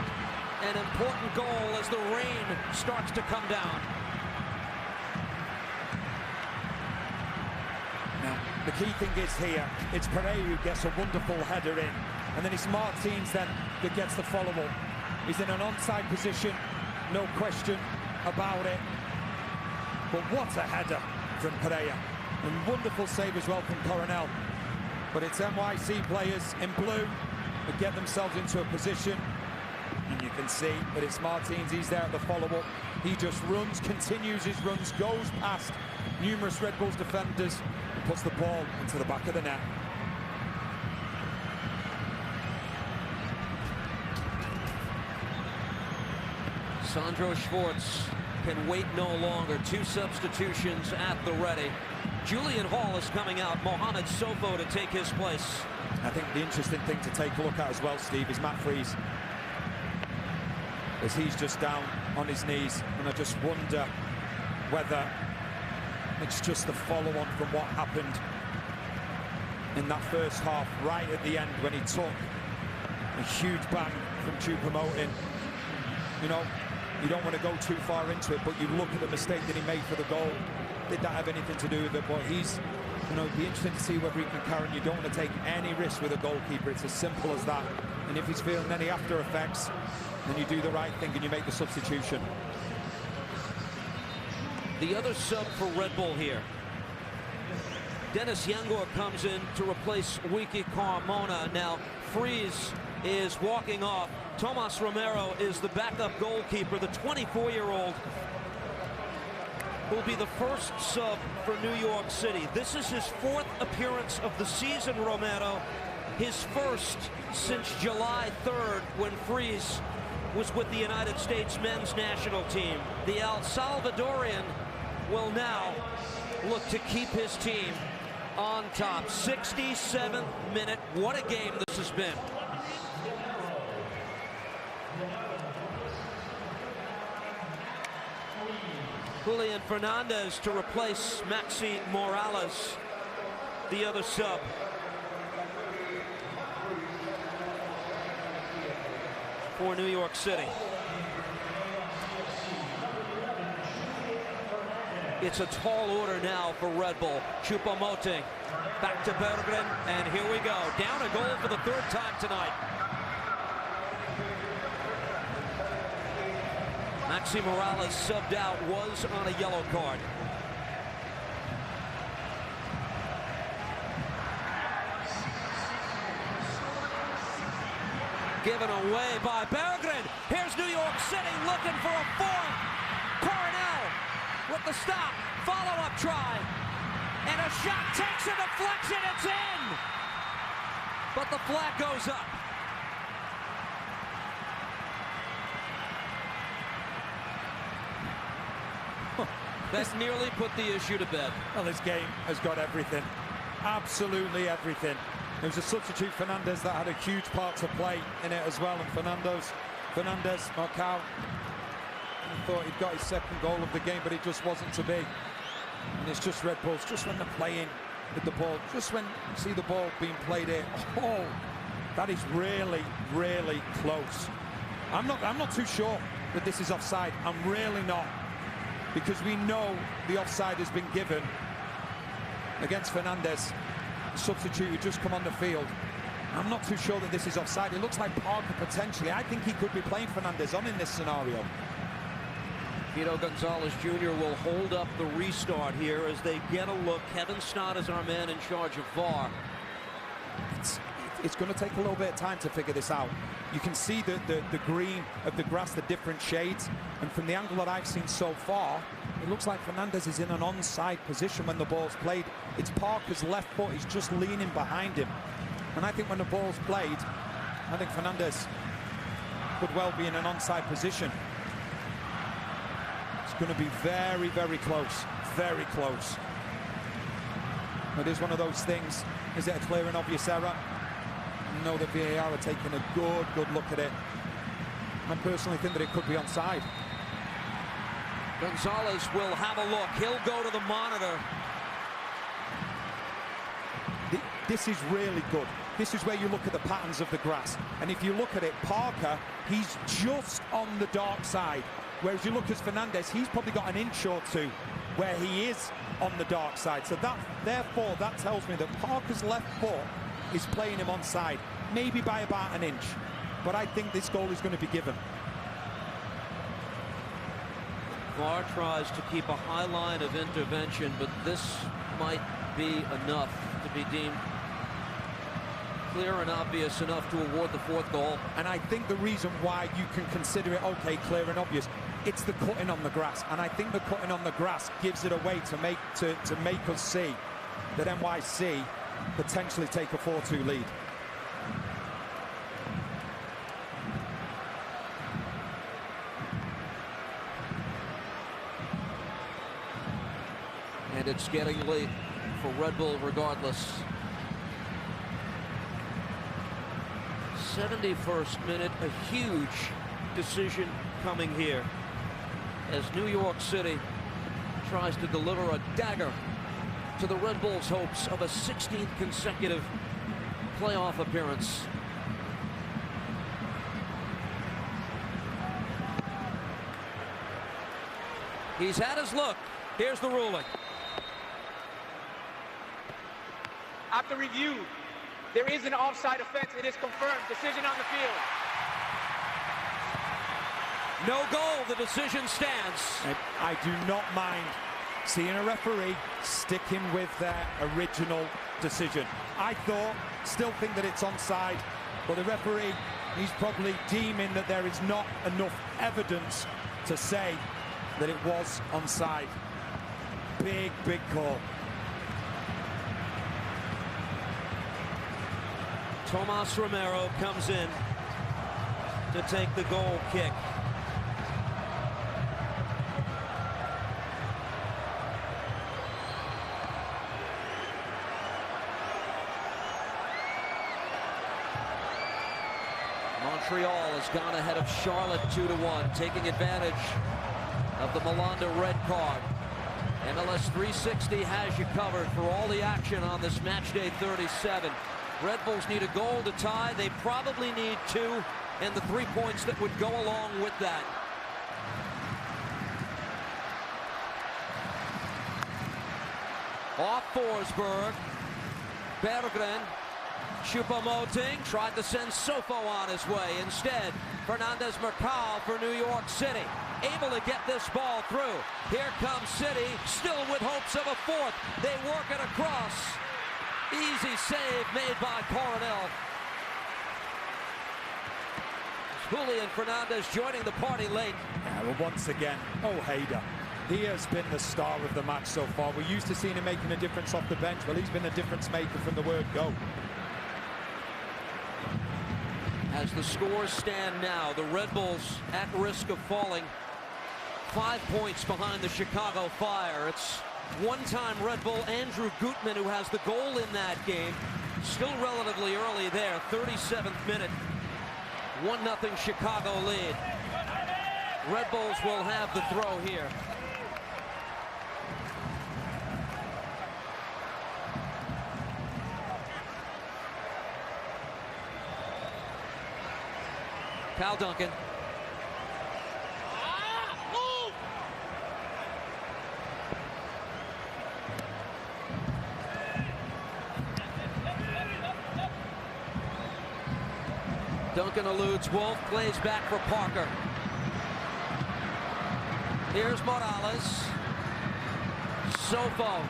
an important goal as the rain starts to come down. Now, the key thing is here, it's Pereira who gets a wonderful header in, and then it's Martins then that gets the follow-up. He's in an onside position, no question about it. But what a header from Pereira. And wonderful save as well from Coronel. But it's NYC players in blue that get themselves into a position. And you can see that it's Martins, he's there at the follow-up. He just runs, continues his runs, goes past numerous Red Bulls defenders, and puts the ball into the back of the net. Sandro Schwartz can wait no longer. 2 substitutions at the ready. Julian Hall is coming out. Mohamed Sofo to take his place. I think the interesting thing to take a look at as well, Steve, is Matt Freese. As he's just down on his knees, and I just wonder whether it's just the follow-on from what happened in that first half, right at the end when he took a huge bang from Choupo-Moting. You know, you don't want to go too far into it, but you look at the mistake that he made for the goal. Did that have anything to do with it? But he's, you know, it'd be interesting to see whether he can carry. You don't want to take any risk with a goalkeeper. It's as simple as that. And if he's feeling any after effects, then you do the right thing and you make the substitution. The other sub for Red Bull here. Dennis Yangor comes in to replace Wiki Carmona. Now, Freese is walking off. Tomas Romero is the backup goalkeeper, the 24-year-old, will be the first sub for New York City. This is his 4th appearance of the season, Romero. His first since July 3rd when Freese was with the United States men's national team. The El Salvadorian will now look to keep his team on top. 67th minute. What a game this has been. Julian Fernandez to replace Maxi Morales, the other sub. for New York City. It's a tall order now for Red Bull. Choupo-Moting back to Berggren, and here we go. Down a goal for the third time tonight. Maxi Morales subbed out, was on a yellow card. Given away by Berggren. Here's New York City looking for a fourth. Coronel with the stop. Follow-up try. And a shot takes a deflection. It's in. But the flag goes up. That's nearly put the issue to bed. Well, this game has got everything. Absolutely everything. It was a substitute, Fernandez, that had a huge part to play in it as well. And Fernandez, Marcao, he thought he'd got his second goal of the game, but it just wasn't to be. And it's just Red Bulls, just when they're playing with the ball, just when you see the ball being played here. Oh, that is really, really close. I'm not too sure that this is offside. I'm really not. Because we know the offside has been given against Fernandez. Substitute who just come on the field. I'm not too sure that this is offside. It looks like Parker potentially. I think he could be playing Fernandez on in this scenario. Guido Gonzalez Jr. will hold up the restart here as they get a look. Kevin Stott is our man in charge of VAR. It's going to take a little bit of time to figure this out. You can see the green of the grass, the different shades, and from the angle that I've seen so far, it looks like Fernandez is in an onside position when the ball's played. It's Parker's left foot, he's just leaning behind him. And I think when the ball's played, I think Fernandez could well be in an onside position. It's going to be very, very close, very close. It is one of those things. Is it a clear and obvious error? No, the VAR are taking a good look at it. I personally think that it could be onside. Gonzalez will have a look. He'll go to the monitor. This is really good. This is where you look at the patterns of the grass. And if you look at it, Parker, he's just on the dark side. Whereas you look at Fernandez, he's probably got an inch or two where he is on the dark side. So therefore, that tells me that Parker's left foot is playing him onside, maybe by about an inch. But I think this goal is going to be given. VAR tries to keep a high line of intervention, but this might be enough to be deemed clear and obvious enough to award the fourth goal. And I think the reason why you can consider it, okay, clear and obvious, it's the cutting on the grass. And I think the cutting on the grass gives it away to make us see that NYC potentially take a 4-2 lead. And it's getting late for Red Bull regardless. 71st minute, a huge decision coming here as New York City tries to deliver a dagger to the Red Bulls' hopes of a 16th consecutive playoff appearance. He's had his look. Here's the ruling. After review, there is an offside offense. It is confirmed. Decision on the field. No goal. The decision stands. I do not mind seeing a referee sticking with their original decision. I still think that it's onside, but the referee, he's probably deeming that there is not enough evidence to say that it was onside. Big call. Tomas Romero comes in to take the goal kick. Montreal has gone ahead of Charlotte 2-1, taking advantage of the Malanda red card. MLS 360 has you covered for all the action on this match day 37. Red Bulls need a goal to tie. They probably need two. and the 3 points that would go along with that. Off Forsberg. Berggren. Choupo-Moting tried to send Sofo on his way. Instead, Fernandez Mercal for New York City. Able to get this ball through. Here comes City, still with hopes of a fourth. They work it across. Easy save made by Coronel. Julian Fernandez joining the party late. Yeah, well, once again, Ojeda. He has been the star of the match so far. We're used to seeing him making a difference off the bench. Well, he's been a difference maker from the word go. As the scores stand now, the Red Bulls at risk of falling 5 points behind the Chicago Fire. It's one-time Red Bull Andrew Gutman who has the goal in that game. Still relatively early there, 37th minute. 1-0 Chicago lead. Red Bulls will have the throw here. Cal Duncan. Duncan eludes Wolf, plays back for Parker. Here's Morales. Sofo.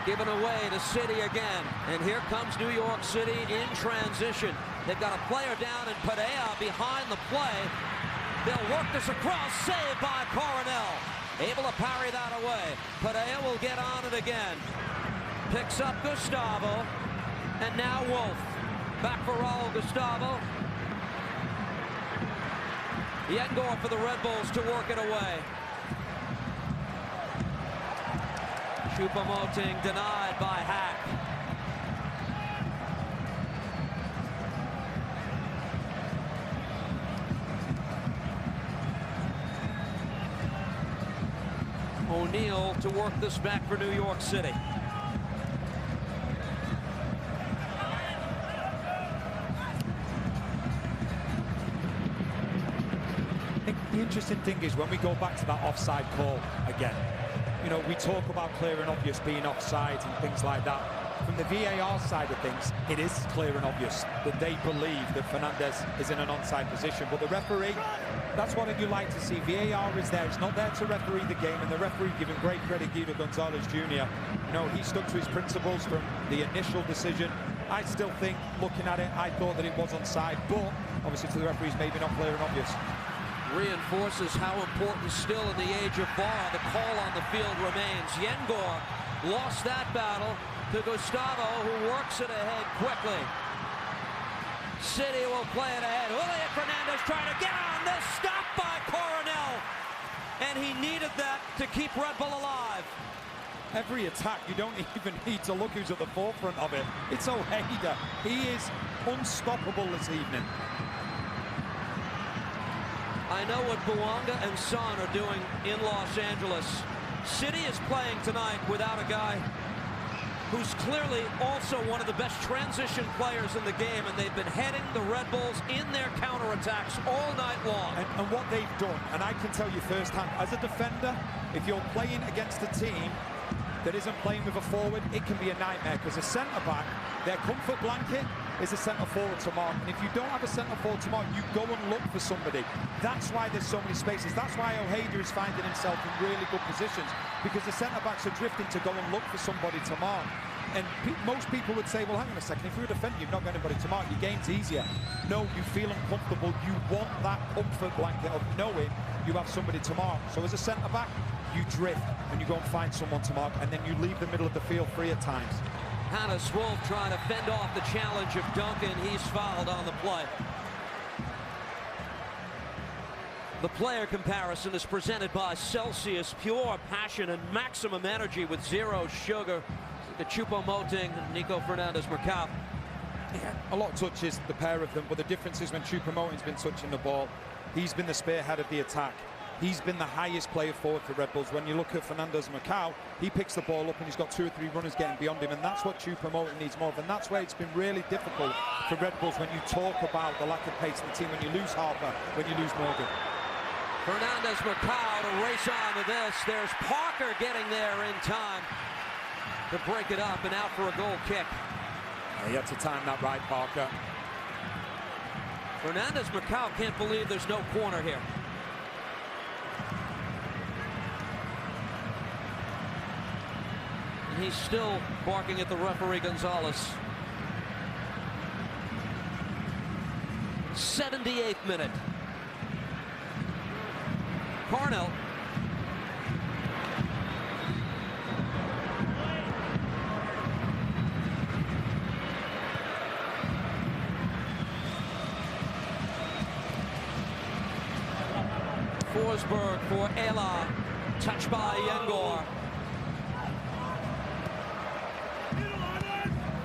Given away to City again. And here comes New York City in transition. They've got a player down and Padilla behind the play. They'll work this across, saved by Coronel. Able to parry that away. Padilla will get on it again. Picks up Gustavo. And now Wolf. Back for Raul Gustavo. Yengor for the Red Bulls to work it away. Choupo-Moting denied by Hack. O'Neal to work this back for New York City. The interesting thing is when we go back to that offside call again, you know, we talk about clear and obvious being offside and things like that. From the VAR side of things, it is clear and obvious that they believe that Fernandez is in an onside position. But the referee, that's what you like to see. VAR is there. It's not there to referee the game. And the referee, giving great credit Guido Gonzalez Jr., you know, he stuck to his principles from the initial decision. I still think, looking at it, I thought that it was onside. But obviously to the referees, maybe not clear and obvious. Reinforces how important still in the age of VAR the call on the field remains. Yengor lost that battle to Gustavo, who works it ahead quickly. City will play it ahead. Julian Fernandez trying to get on this, stopped by Coronel, and he needed that to keep Red Bull alive. Every attack, you don't even need to look who's at the forefront of it. It's Ojeda. He is unstoppable this evening. I know what Buanga and Son are doing in Los Angeles. City is playing tonight without a guy who's clearly also one of the best transition players in the game, and they've been heading the Red Bulls in their counterattacks all night long. And what they've done, and I can tell you firsthand, as a defender, if you're playing against a team that isn't playing with a forward, it can be a nightmare, because a centre-back, their comfort blanket is a centre-forward to mark. And if you don't have a centre-forward to mark, you go and look for somebody. That's why there's so many spaces. That's why Ojeda is finding himself in really good positions, because the centre-backs are drifting to go and look for somebody to mark. And most people would say, well, hang on a second, if you're a defender, you've not got anybody to mark, your game's easier. No, you feel uncomfortable. You want that comfort blanket of knowing you have somebody to mark. So as a centre-back, you drift and you go and find someone to mark, and then you leave the middle of the field free at times. Hannes Wolf trying to fend off the challenge of Duncan. He's fouled on the play. The player comparison is presented by Celsius. Pure passion and maximum energy with zero sugar. The Choupo-Moting and Nico Fernandez-Mercal. Yeah, a lot of touches, the pair of them, but the difference is when Choupo-Moting's been touching the ball, he's been the spearhead of the attack. he's been the highest player forward for Red Bulls. When you look at Fernandez Macau, he picks the ball up and he's got 2 or 3 runners getting beyond him, and that's what Choupo-Moting needs more of. And that's where it's been really difficult for Red Bulls when you talk about the lack of pace in the team, when you lose Harper, when you lose Morgan. Fernandez Macau to race on to this. There's Parker getting there in time to break it up and out for a goal kick. He had to time that right, Parker. Fernandez Macau can't believe there's no corner here. And he's still barking at the referee, Gonzalez. 78th minute. Carnell. Forsberg for Ela. Touched by Yengor.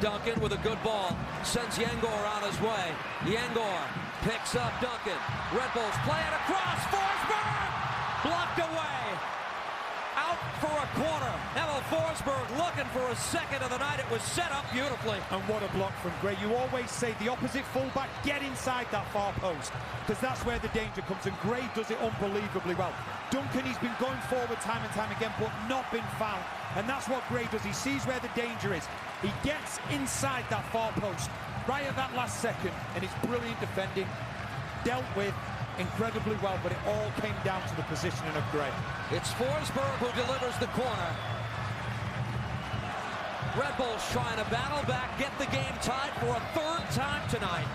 Duncan with a good ball. Sends Yengor on his way. Yengor picks up Duncan. Red Bulls play it across. Forsberg! Blocked away. Out for a corner. Emil Forsberg looking for a second of the night. It was set up beautifully. And what a block from Gray. You always say the opposite fullback, get inside that far post, because that's where the danger comes, and Gray does it unbelievably well. Duncan, he's been going forward time and time again, but not been found. And that's what Gray does. He sees where the danger is. He gets inside that far post right at that last second, and it's brilliant defending. Dealt with incredibly well, but it all came down to the positioning of Gray. It's Forsberg who delivers the corner. Red Bulls trying to battle back, get the game tied for a 3rd time tonight.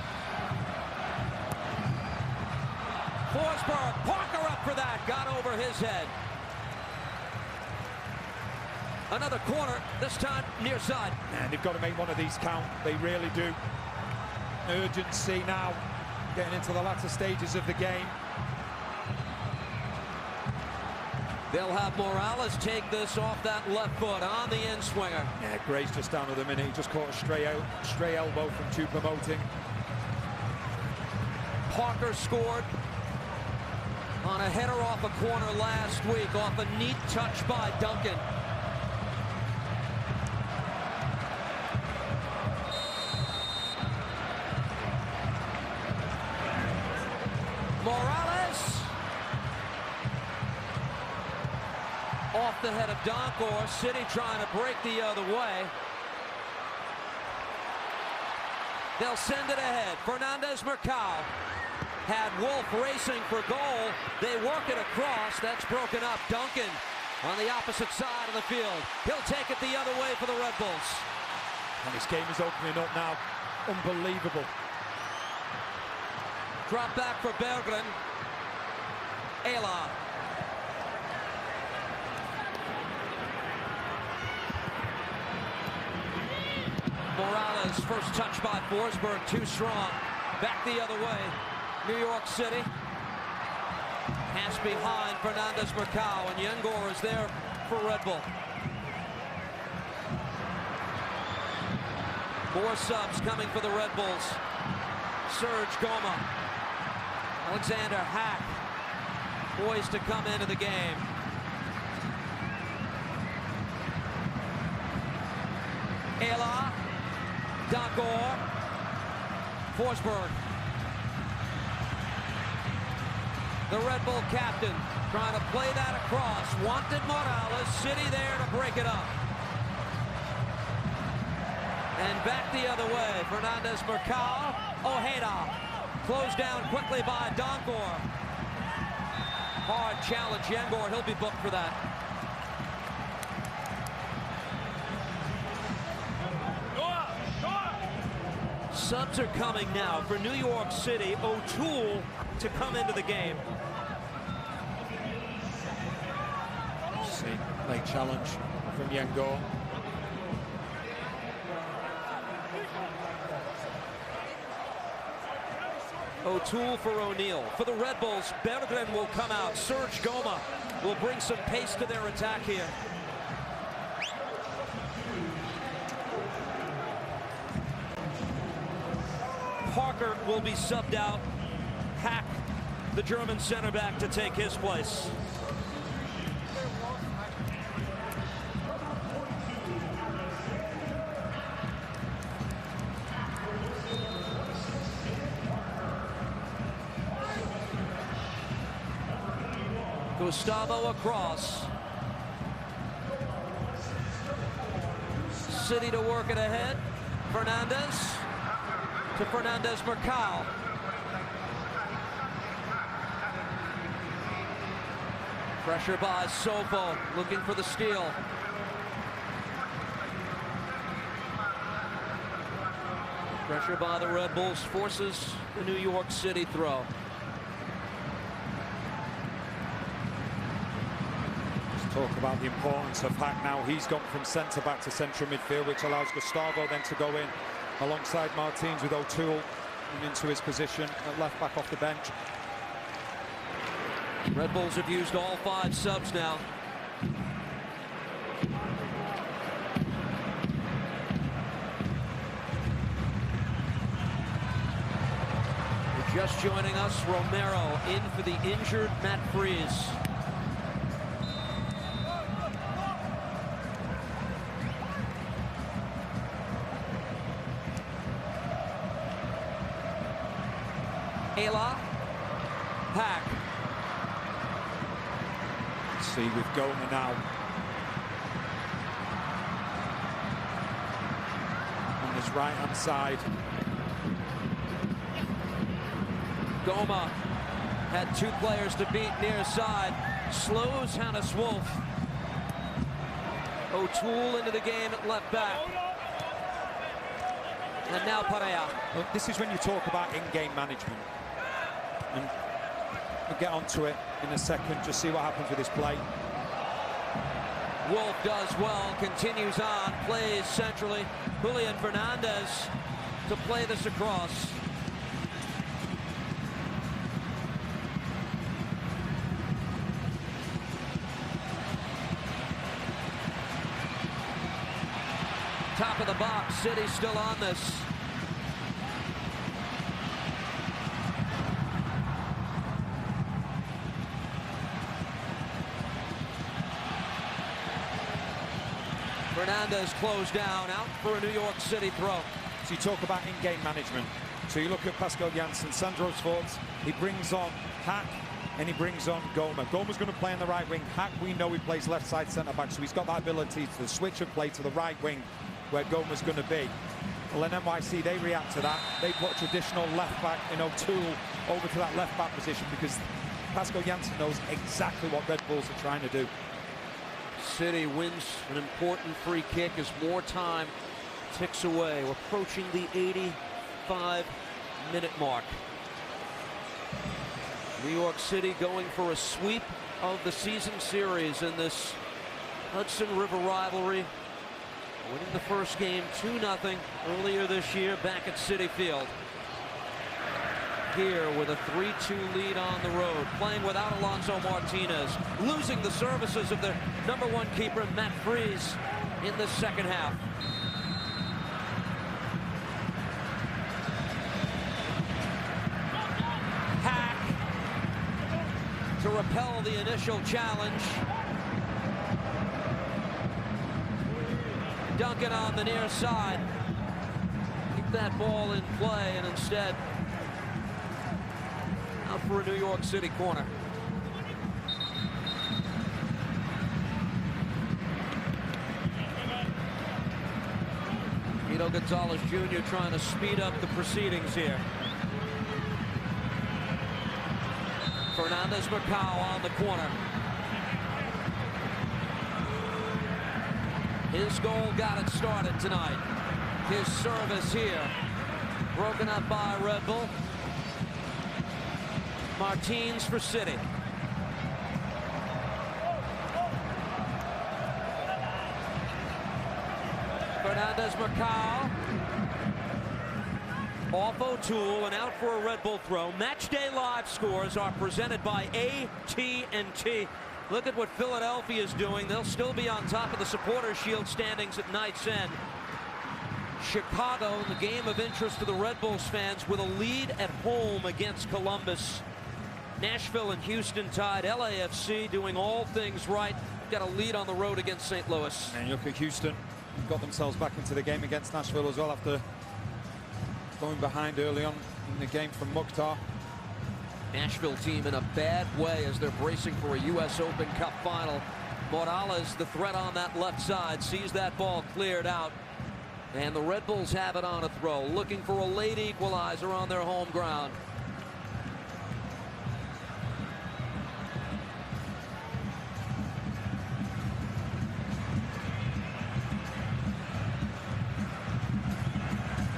Forsberg, Parker up for that, got over his head. Another corner, this time near side. And they've got to make one of these count. They really do. Urgency now, getting into the latter stages of the game. They'll have Morales take this off that left foot on the in-swinger. Yeah, Gray's just down at the minute. He just caught a stray elbow from Choupo-Moting. Parker scored on a header off a corner last week, off a neat touch by Duncan. Morales off the head of Donkor. City trying to break the other way. They'll send it ahead. Fernandez Macau had Wolf racing for goal. They work it across. That's broken up. Duncan on the opposite side of the field. He'll take it the other way for the Red Bulls. And this game is opening up now. Unbelievable. Drop back for Berggren. Ela. Morales, first touch by Forsberg, too strong. Back the other way. New York City. Pass behind Fernandez Macau, and Yengor is there for Red Bull. More subs coming for the Red Bulls. Serge Goma. Alexander Hack poised to come into the game. Ela, Donkor, Forsberg. The Red Bull captain trying to play that across. Wanted Morales, City there to break it up. And back the other way, Fernandez Macau, Ojeda. Closed down quickly by Donkor. Hard challenge, Yengor, he'll be booked for that. Subs are coming now for New York City. O'Toole to come into the game. See, late challenge from Yengor. O'Toole for O'Neill. For the Red Bulls, Berggren will come out. Serge Goma will bring some pace to their attack here. Parker will be subbed out. Hack the German center back, to take his place. Gustavo across. City to work it ahead. Fernandez to Fernandez Mercado. Pressure by Sopo, looking for the steal. Pressure by the Red Bulls forces the New York City throw. Talk about the importance of Hack now. He's gone from centre back to central midfield, which allows Gustavo then to go in alongside Martins with O'Toole into his position at left back off the bench. Red Bulls have used all 5 subs now. Just joining us, Romero in for the injured Matt Freese. Ayla, Hack. See with Goma now. On his right-hand side. Goma had 2 players to beat near side. Slows Hannes Wolf. O'Toole into the game at left back. And now Perea. Well, this is when you talk about in-game management. And we'll get onto it in a second, just see what happens with this play. Wolf does well, continues on, plays centrally. Julian Fernandez to play this across. Top of the box, City still on this. Fernandez closed down, out for a New York City throw. So you talk about in-game management. So you look at Pascal Janssen, Sandro Schwartz, he brings on Hack and he brings on Goma. Goma's going to play on the right wing. Hack, we know he plays left side centre-back, so he's got that ability to switch and play to the right wing where Goma's going to be. Well, in NYC, they react to that. They put traditional left-back in O'Toole over to that left-back position because Pascal Janssen knows exactly what Red Bulls are trying to do. City wins an important free kick as more time ticks away. We're approaching the 85-minute mark. New York City going for a sweep of the season series in this Hudson River rivalry. Winning the first game 2-0 earlier this year back at Citi Field. Here with a 3-2 lead on the road, playing without Alonso Martinez, losing the services of their #1 keeper, Matt Freese, in the second half. Hack to repel the initial challenge. Duncan on the near side. Keep that ball in play, and instead out for a New York City corner. Guido Gonzalez Jr. trying to speed up the proceedings here. Fernandez Mercado on the corner. His goal got it started tonight. His service here, broken up by Red Bull. Martins for City. Fernandez Mercado. Off O'Toole and out for a Red Bull throw. Matchday Live scores are presented by AT&T. Look at what Philadelphia is doing. They'll still be on top of the Supporters' Shield standings at night's end. Chicago, in the game of interest to the Red Bulls fans, with a lead at home against Columbus. Nashville and Houston tied. LAFC doing all things right. Got a lead on the road against St. Louis. And you look at Houston, got themselves back into the game against Nashville as well after going behind early on in the game from Mukhtar. Nashville team in a bad way as they're bracing for a U.S. Open Cup final. Morales, the threat on that left side, sees that ball cleared out. And the Red Bulls have it on a throw, looking for a late equalizer on their home ground.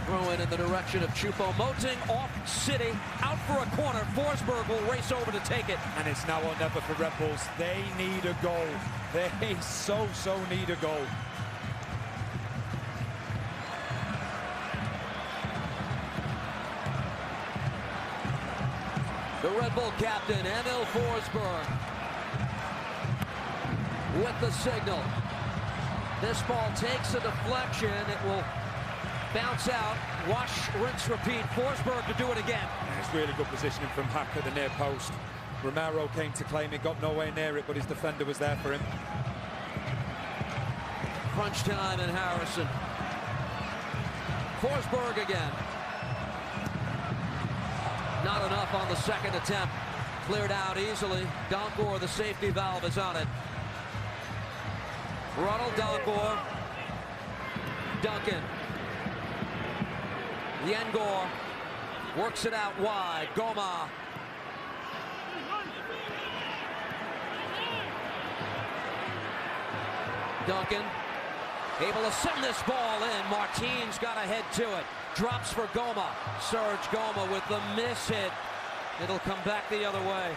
Throw in the direction of Choupo-Moting, off City, out for a corner. Forsberg will race over to take it. And it's now or never for Red Bulls. They need a goal. They so need a goal. The Red Bull captain, Emil Forsberg, with the signal. This ball takes a deflection. It will bounce out, wash, rinse, repeat. Forsberg to do it again. And it's really good positioning from Hack at the near post. Romero came to claim it, got nowhere near it, but his defender was there for him. Crunch time in Harrison. Forsberg again. Not enough on the second attempt. Cleared out easily. Donkor, the safety valve, is on it. Ronald Donkor. Duncan. Yengor works it out wide. Goma. Duncan able to send this ball in. Martin's got to head to it. Drops for Goma. Serge Goma with the miss hit. It'll come back the other way.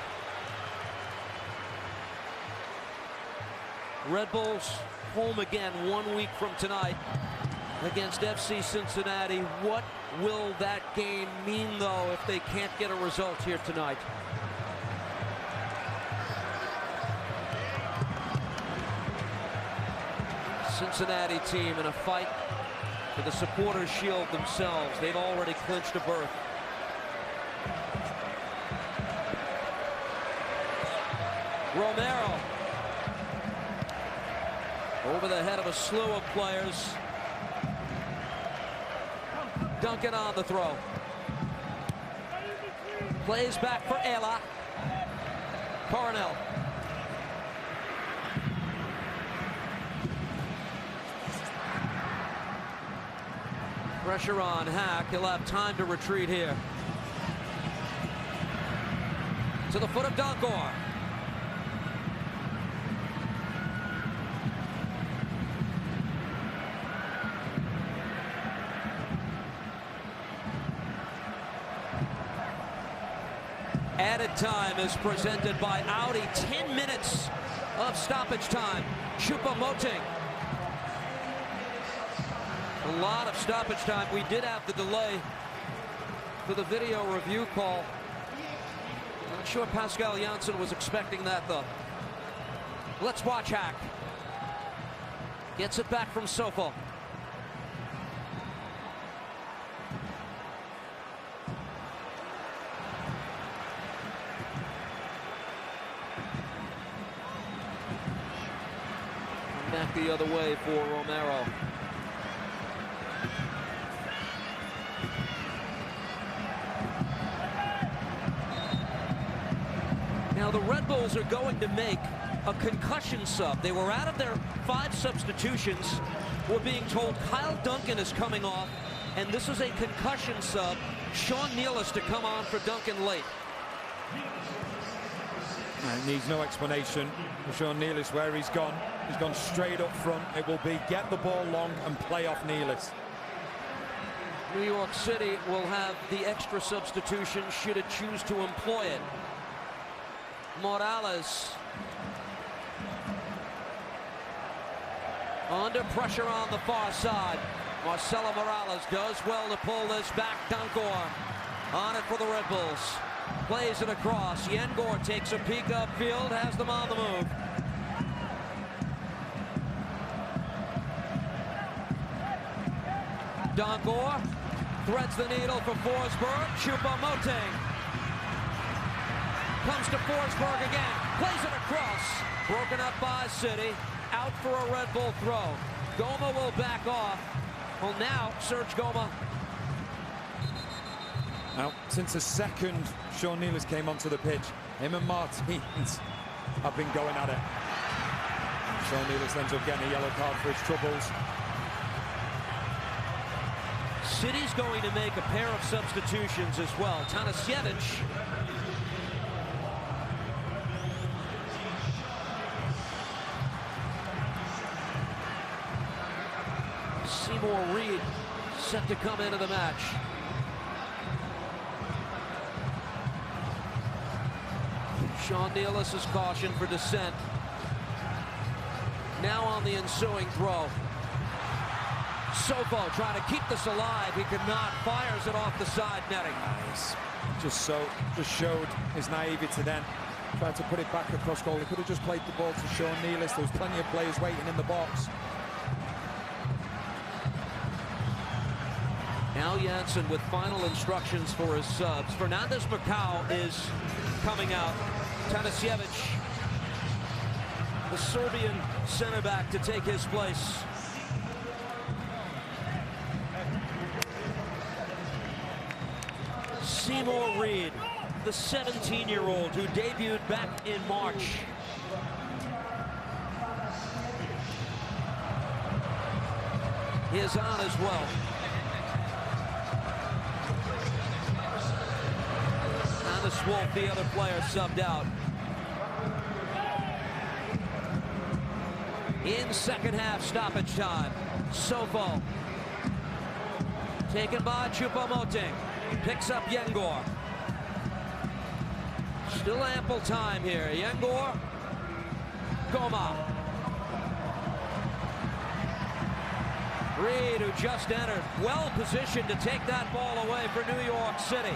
Red Bulls home again 1 week from tonight against FC Cincinnati. What will that game mean, though, if they can't get a result here tonight? Cincinnati team in a fight for the Supporters' Shield themselves. They've already clinched a berth. Romero over the head of a slew of players. Duncan on the throw. Plays back for Ela. Coronel. Pressure on Hack. He'll have time to retreat here. To the foot of Donkor. Added time is presented by Audi. 10 minutes of stoppage time. Choupo-Moting. A lot of stoppage time. We did have the delay for the video review call. Not sure Pascal Janssen was expecting that, though. Let's watch Hack. Gets it back from Sofo. Back the other way for Romero. Now the Red Bulls are going to make a concussion sub. They were out of their 5 substitutions. We're being told Kyle Duncan is coming off, and this is a concussion sub. Sean Nealis to come on for Duncan late. It needs no explanation for Sean Nealis where he's gone. He's gone straight up front. It will be get the ball long and play off Nealis. New York City will have the extra substitution should it choose to employ it. Morales under pressure on the far side. Marcelo Morales does well to pull this back. Donkor on it for the Red Bulls. Plays it across. Yengor takes a peek upfield, has them on the move. Donkor threads the needle for Forsberg. Choupo-Moting. Comes to Forsberg again. Plays it across. Broken up by City. Out for a Red Bull throw. Goma will back off. Well, now Serge Goma. Now, since the second Sean Nealis came onto the pitch, him and Martins have been going at it. Sean Nealis ends up getting a yellow card for his troubles. City's going to make a pair of substitutions as well. Tanasiewicz. Seymour Reed set to come into the match. Sean Nealis is cautioned for dissent. Now on the ensuing throw. Sofo trying to keep this alive. He could not. Fires it off the side netting. Nice. Just showed his naivety then. Tried to put it back across goal. He could have just played the ball to Sean Nealis. There was plenty of players waiting in the box. Now Janssen with final instructions for his subs. Fernandez Macau is coming out. Tanasiewicz, the Serbian center back, to take his place. Seymour Reed, the 17-year-old who debuted back in March. He is on as well. Hannes Wolf, the other player, subbed out. In second half stoppage time, Sofo taken by Choupo-Moting. Picks up Yengor. Still ample time here. Yengor. Goma. Reed, who just entered, well positioned to take that ball away for New York City.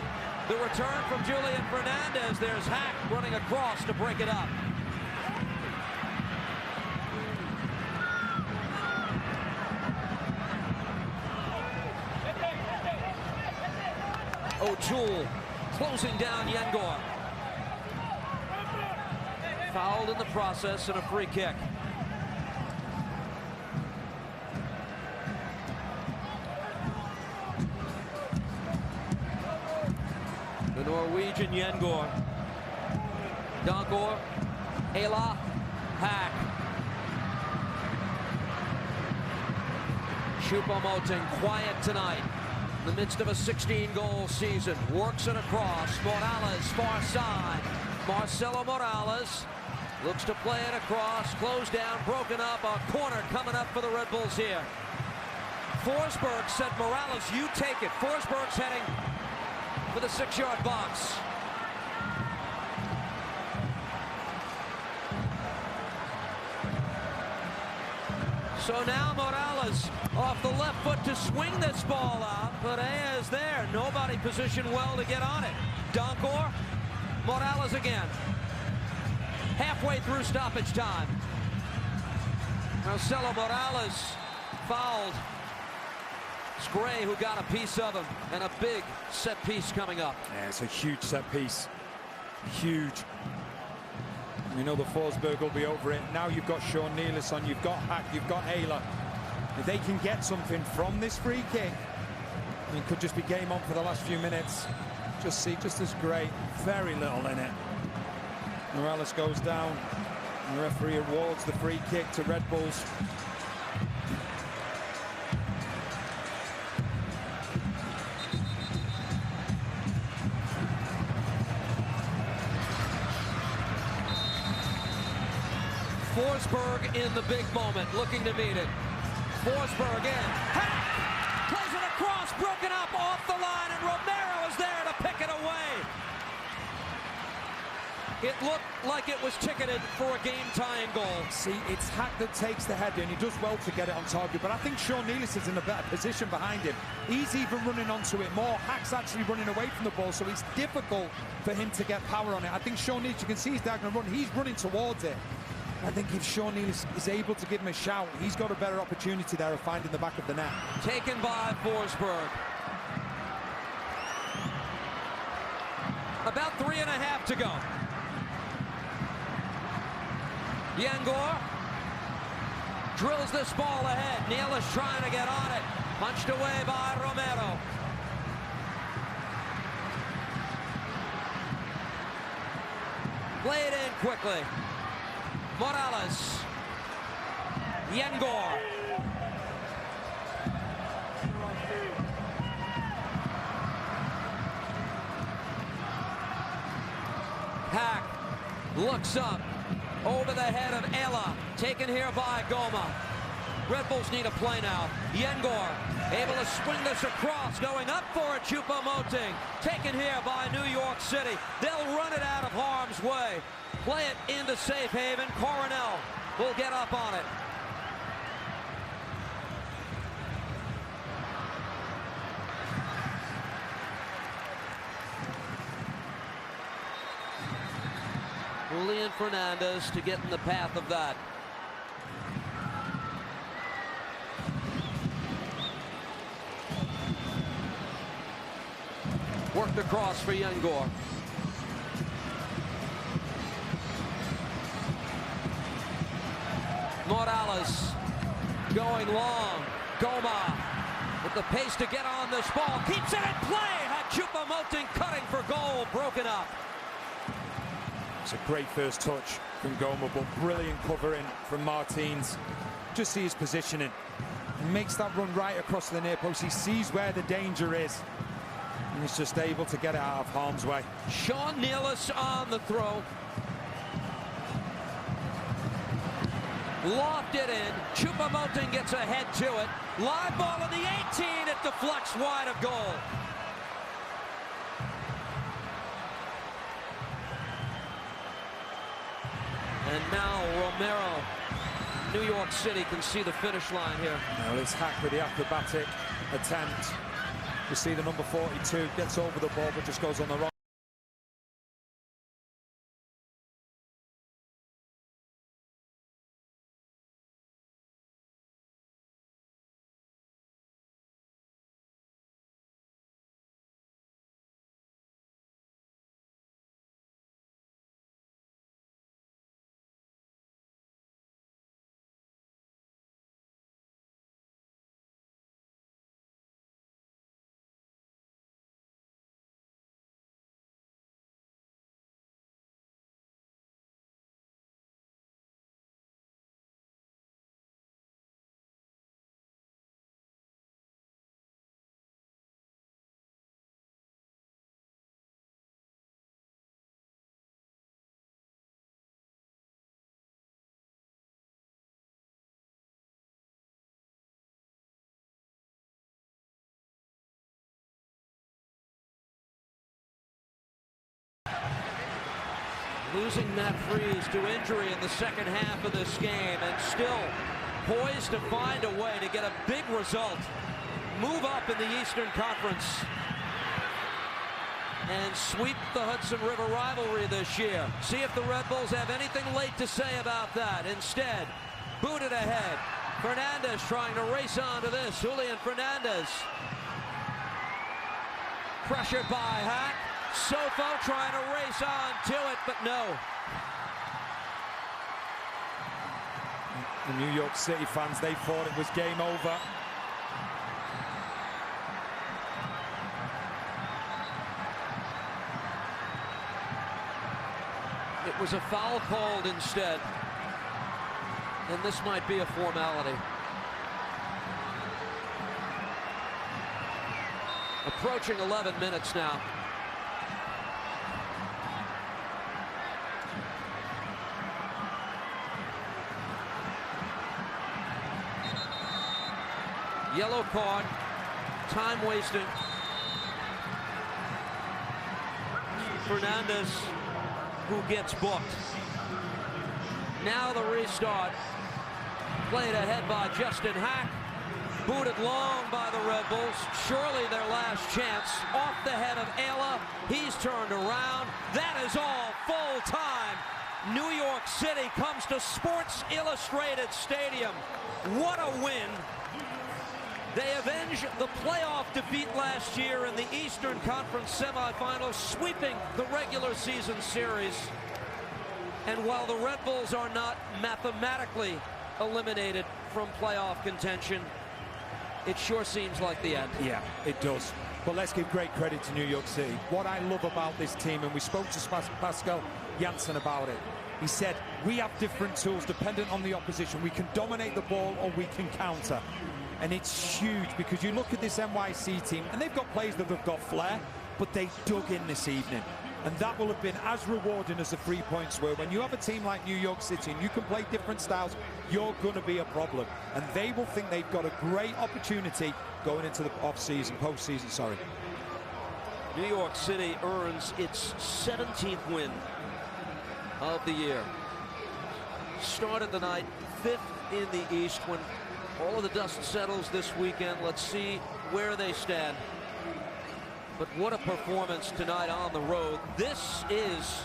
The return from Julian Fernandez. There's Hack running across to break it up. O'Toole closing down Yengor. Fouled in the process and a free kick. The Norwegian Yengor. Donkor. Ayla. Hack. Choupo-Moting quiet tonight. In the midst of a 16-goal season, works it across. Morales, far side. Marcelo Morales looks to play it across. Closed down, broken up. A corner coming up for the Red Bulls here. Forsberg said, Morales, you take it. Forsberg's heading for the 6-yard box. So now Morales off the left foot to swing this ball out, but Aya is there. Nobody positioned well to get on it. Donkor, Morales again. Halfway through stoppage time. Marcelo Morales fouled. It's Gray who got a piece of him, and a big set piece coming up. Yeah, it's a huge set piece. Huge. You know the Forsberg will be over it. Now you've got Sean Nealis on, you've got Hack, you've got Ayla. If they can get something from this free kick, it could just be game on for the last few minutes. Just as great, very little in it. Morales goes down. The referee awards the free kick to Red Bulls. Forsberg in the big moment, looking to meet it. Forsberg in. Hack! Plays it across, broken up off the line, and Romero is there to pick it away. It looked like it was ticketed for a game-tying goal. See, it's Hack that takes the header, and he does well to get it on target, but I think Sean Nealis is in a better position behind him. He's even running onto it more. Hack's actually running away from the ball, so it's difficult for him to get power on it. I think Sean Nealis, you can see his diagonal run, he's running towards it. I think if Sean Nealis is able to give him a shout, he's got a better opportunity there of finding the back of the net. Taken by Forsberg. About 3.5 to go. Yengor drills this ball ahead. Neal is trying to get on it. Punched away by Romero. Played in quickly. Morales. Yengor. Hack looks up over the head of Ela, taken here by Goma. Red Bulls need a play now. Yengor able to swing this across, going up for it. Choupo-Moting taken here by New York City. They'll run it out of harm's way. Play it into safe haven. Coronel will get up on it. Julian Fernandez to get in the path of that. Worked across for Yengor. Morales going long. Goma with the pace to get on this ball. Keeps it in play. Had Choupo-Moting cutting for goal. Broken up. It's a great first touch from Goma, but brilliant covering from Martins. Just see his positioning. He makes that run right across the near post. He sees where the danger is, and he's just able to get it out of harm's way. Sean Nealis on the throw. Lofted in. Choupo-Moting gets ahead to it. Live ball in the 18. It deflects wide of goal. And now Romero, New York City, can see the finish line here. Well, it's Hack with the acrobatic attempt. You see the number 42 gets over the ball, but just goes on the wrong. Losing Matt Freese to injury in the second half of this game, and still poised to find a way to get a big result. Move up in the Eastern Conference and sweep the Hudson River rivalry this year. See if the Red Bulls have anything late to say about that. Instead, booted ahead. Fernandez trying to race on to this. Julian Fernandez. Pressured by Hack. Sofo trying to race on to it, but no. The New York City fans, they thought it was game over. It was a foul called instead, and this might be a formality. Approaching 11 minutes now. Yellow card, time wasting. Fernandez, who gets booked. Now the restart. Played ahead by Justin Hack. Booted long by the Red Bulls. Surely their last chance. Off the head of Ela. He's turned around. That is all full time. New York City comes to Sports Illustrated Stadium. What a win. They avenge the playoff defeat last year in the Eastern Conference semifinals, sweeping the regular season series. And while the Red Bulls are not mathematically eliminated from playoff contention, it sure seems like the end. Yeah, it does. But let's give great credit to New York City. What I love about this team, and we spoke to Pascal Janssen about it, he said, we have different tools dependent on the opposition. We can dominate the ball or we can counter. And it's huge because you look at this NYC team, and they've got players that have got flair, but they dug in this evening. And that will have been as rewarding as the 3 points were. When you have a team like New York City and you can play different styles, you're going to be a problem. And they will think they've got a great opportunity going into the postseason, sorry. New York City earns its 17th win of the year. Started the night 5th in the East. When all of the dust settles this weekend, let's see where they stand. But what a performance tonight on the road. This is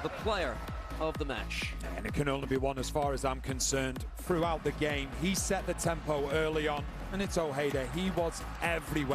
the player of the match. And it can only be one as far as I'm concerned. Throughout the game, he set the tempo early on, and it's Ojeda. He was everywhere.